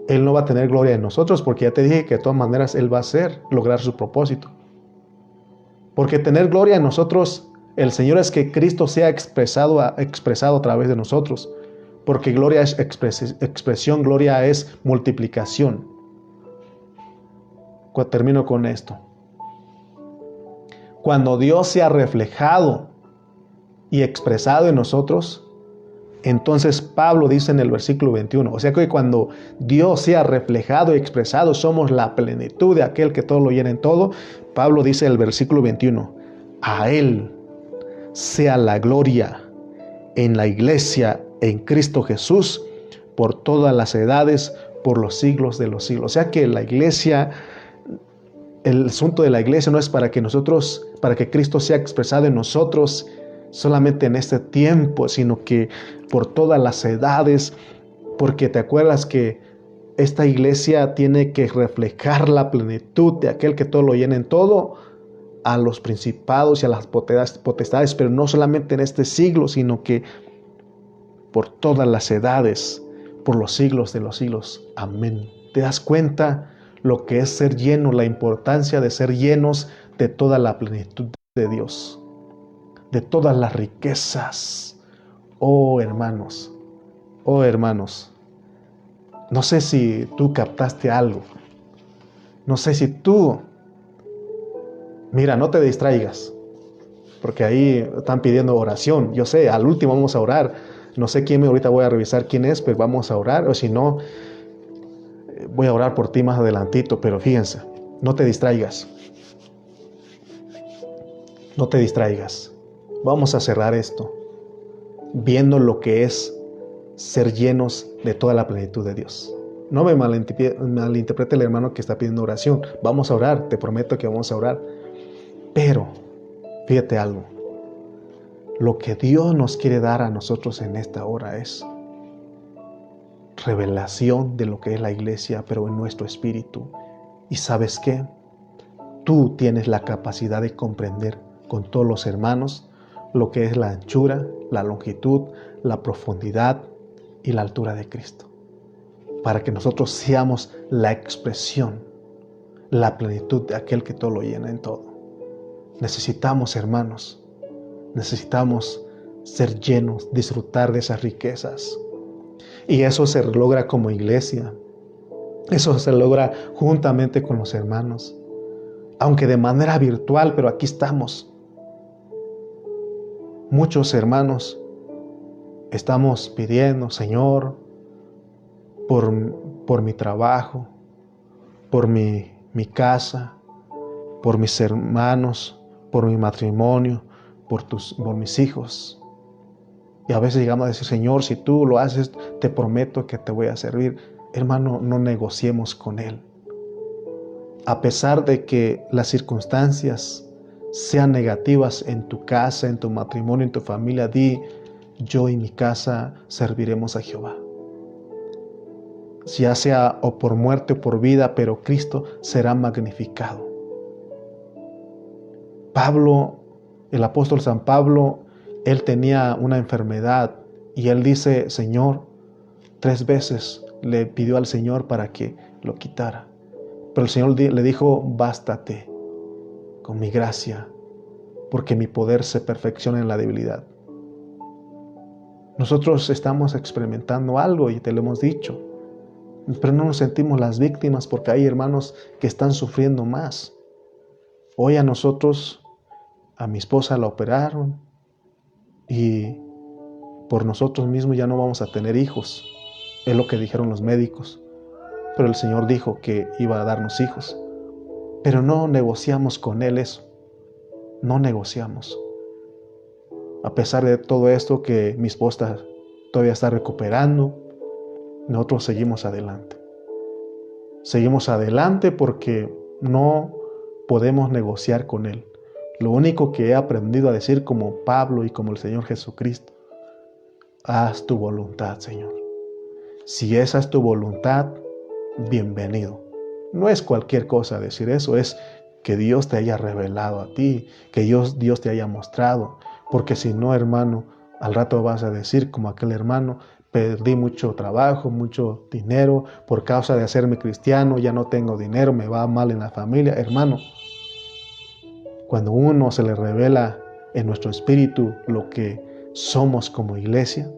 Él no va a tener gloria en nosotros, porque ya te dije que de todas maneras Él va a lograr su propósito. Porque tener gloria en nosotros, el Señor, es que Cristo sea expresado a través de nosotros. Porque gloria es expresión, gloria es multiplicación. Termino con esto. Cuando Dios sea reflejado y expresado en nosotros, entonces Pablo dice en el versículo 21, o sea que cuando Dios sea reflejado y expresado, somos la plenitud de aquel que todo lo llena en todo. Pablo dice en el versículo 21, a Él sea la gloria en la iglesia, en Cristo Jesús, por todas las edades, por los siglos de los siglos. O sea que la iglesia, el asunto de la iglesia no es para que Cristo sea expresado en nosotros solamente en este tiempo, sino que por todas las edades, porque te acuerdas que esta iglesia tiene que reflejar la plenitud de aquel que todo lo llena en todo, a los principados y a las potestades, pero no solamente en este siglo, sino que por todas las edades, por los siglos de los siglos. Amén. ¿Te das cuenta lo que es ser lleno, la importancia de ser llenos de toda la plenitud de Dios, de todas las riquezas? Oh hermanos, no sé si tú captaste algo, no sé si tú, mira, no te distraigas, porque ahí están pidiendo oración. Yo sé, al último vamos a orar. No sé quién, ahorita voy a revisar quién es, pero vamos a orar. O si no, voy a orar por ti más adelantito. Pero fíjense, no te distraigas. No te distraigas. Vamos a cerrar esto viendo lo que es ser llenos de toda la plenitud de Dios. No me malinterprete el hermano que está pidiendo oración. Vamos a orar, te prometo que vamos a orar. Pero, fíjate algo. Lo que Dios nos quiere dar a nosotros en esta hora es revelación de lo que es la iglesia, pero en nuestro espíritu. ¿Y sabes qué? Tú tienes la capacidad de comprender con todos los hermanos lo que es la anchura, la longitud, la profundidad y la altura de Cristo. Para que nosotros seamos la expresión, la plenitud de aquel que todo lo llena en todo. Necesitamos, hermanos, necesitamos ser llenos, disfrutar de esas riquezas. Y eso se logra como iglesia. Eso se logra juntamente con los hermanos. Aunque de manera virtual, pero aquí estamos. Muchos hermanos estamos pidiendo, Señor, por mi trabajo, por mi casa, por mis hermanos, por mi matrimonio, por mis hijos. Y a veces llegamos a decir, Señor, si tú lo haces, te prometo que te voy a servir. Hermano, no negociemos con Él. A pesar de que las circunstancias sean negativas en tu casa, en tu matrimonio, en tu familia, di, yo y mi casa serviremos a Jehová. Ya sea o por muerte o por vida, pero Cristo será magnificado. Pablo, el apóstol San Pablo, él tenía una enfermedad y él dice, Señor, 3 veces le pidió al Señor para que lo quitara. Pero el Señor le dijo, bástate con mi gracia, porque mi poder se perfecciona en la debilidad. Nosotros estamos experimentando algo y te lo hemos dicho, pero no nos sentimos las víctimas porque hay hermanos que están sufriendo más. Hoy a nosotros, a mi esposa la operaron y por nosotros mismos ya no vamos a tener hijos. Es lo que dijeron los médicos. Pero el Señor dijo que iba a darnos hijos. Pero no negociamos con Él eso. No negociamos. A pesar de todo esto que mi esposa todavía está recuperando. Nosotros seguimos adelante. Seguimos adelante porque no podemos negociar con Él. Lo único que he aprendido a decir como Pablo y como el Señor Jesucristo: haz tu voluntad, Señor. Si esa es tu voluntad, bienvenido. No es cualquier cosa decir eso, es que Dios te haya revelado a ti, que Dios te haya mostrado. Porque si no, hermano, al rato vas a decir como aquel hermano: perdí mucho trabajo, mucho dinero por causa de hacerme cristiano, ya no tengo dinero, me va mal en la familia. Hermano, cuando uno se le revela en nuestro espíritu lo que somos como iglesia,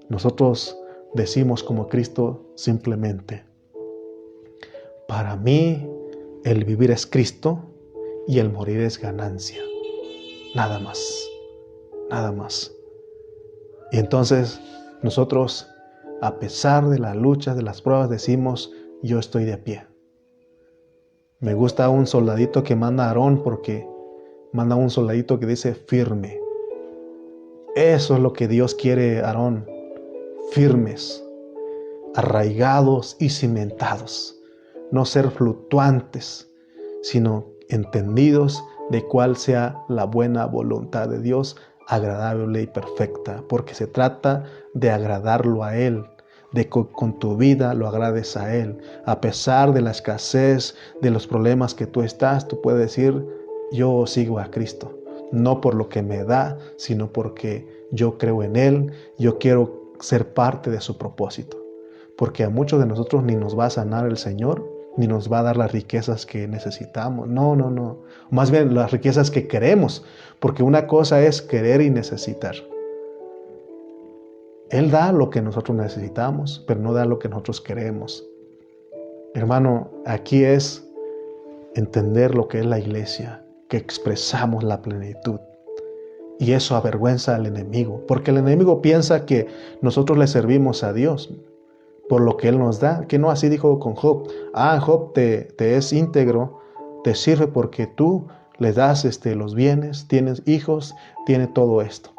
nosotros decimos como Cristo simplemente: para mí el vivir es Cristo y el morir es ganancia. Nada más, nada más. Y entonces nosotros, a pesar de las luchas, de las pruebas, decimos: yo estoy de pie. Me gusta un soldadito que manda a Aarón, porque manda un soldadito que dice firme. Eso es lo que Dios quiere, Aarón: firmes, arraigados y cimentados. No ser fluctuantes, sino entendidos de cuál sea la buena voluntad de Dios, agradable y perfecta, porque se trata de agradarlo a Él, de que con tu vida lo agrades a Él. A pesar de la escasez, de los problemas que tú estás, tú puedes decir: yo sigo a Cristo, no por lo que me da, sino porque yo creo en Él, yo quiero ser parte de su propósito. Porque a muchos de nosotros ni nos va a sanar el Señor, ni nos va a dar las riquezas que necesitamos. No. Más bien las riquezas que queremos, porque una cosa es querer y necesitar. Él da lo que nosotros necesitamos, pero no da lo que nosotros queremos. Hermano, aquí es entender lo que es la iglesia, que expresamos la plenitud. Y eso avergüenza al enemigo, porque el enemigo piensa que nosotros le servimos a Dios por lo que Él nos da, que no así dijo con Job. Job te es íntegro, te sirve porque tú le das los bienes, tienes hijos, tiene todo esto.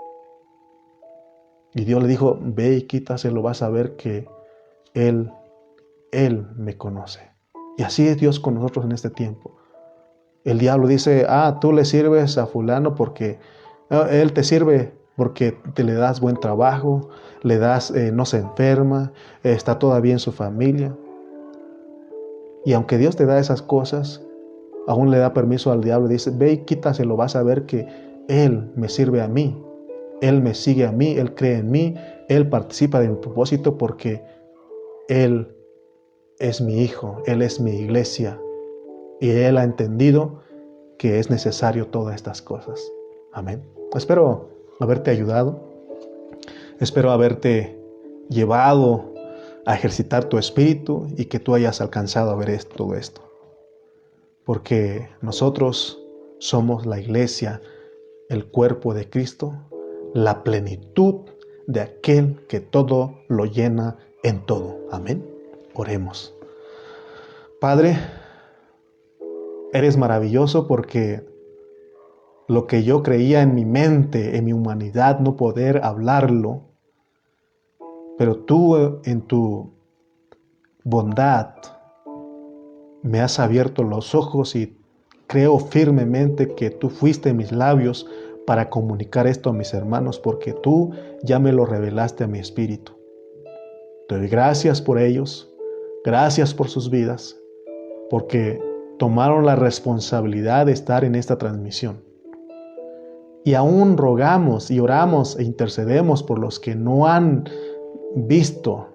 Y Dios le dijo: ve y quítaselo, vas a ver que Él me conoce. Y así es Dios con nosotros en este tiempo. El diablo dice: tú le sirves a fulano porque él te sirve porque te le das buen trabajo, le das, no se enferma, está todavía en su familia. Y aunque Dios te da esas cosas, aún le da permiso al diablo y dice: ve y quítaselo, vas a ver que Él me sirve a mí, Él me sigue a mí, Él cree en mí, Él participa de mi propósito porque Él es mi hijo, Él es mi iglesia. Y Él ha entendido que es necesario todas estas cosas. Amén. Espero haberte ayudado. Espero haberte llevado a ejercitar tu espíritu y que tú hayas alcanzado a ver todo esto. Porque nosotros somos la iglesia, el cuerpo de Cristo, la plenitud de aquel que todo lo llena en todo. Amén. Oremos. Padre, eres maravilloso porque lo que yo creía en mi mente, en mi humanidad, no poder hablarlo, pero tú en tu bondad me has abierto los ojos y creo firmemente que tú fuiste en mis labios para comunicar esto a mis hermanos, porque tú ya me lo revelaste a mi espíritu. Te doy gracias por ellos, gracias por sus vidas, porque tomaron la responsabilidad de estar en esta transmisión. Y aún rogamos y oramos e intercedemos por los que no han visto,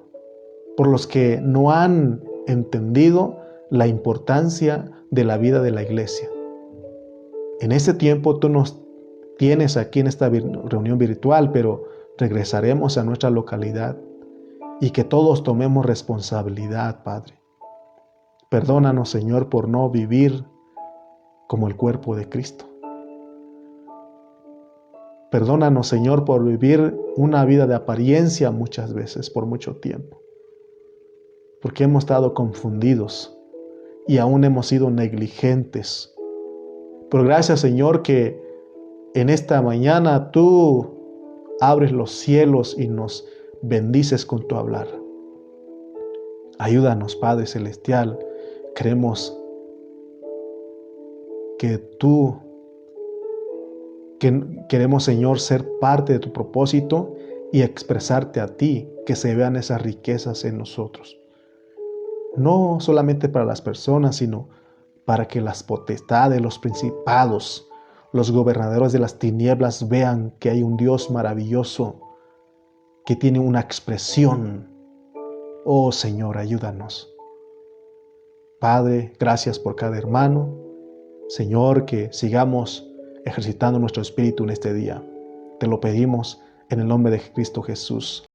por los que no han entendido la importancia de la vida de la iglesia. En este tiempo tú nos tienes aquí en esta reunión virtual, pero regresaremos a nuestra localidad y que todos tomemos responsabilidad, Padre. Perdónanos, Señor, por no vivir como el cuerpo de Cristo. Perdónanos, Señor, por vivir una vida de apariencia muchas veces, por mucho tiempo. Porque hemos estado confundidos y aún hemos sido negligentes. Pero gracias, Señor, que en esta mañana tú abres los cielos y nos bendices con tu hablar. Ayúdanos, Padre Celestial. Queremos queremos, Señor, ser parte de tu propósito y expresarte a ti, que se vean esas riquezas en nosotros. No solamente para las personas, sino para que las potestades, los principados, los gobernadores de las tinieblas vean que hay un Dios maravilloso que tiene una expresión. Oh Señor, ayúdanos. Padre, gracias por cada hermano. Señor, que sigamos ejercitando nuestro espíritu en este día. Te lo pedimos en el nombre de Cristo Jesús.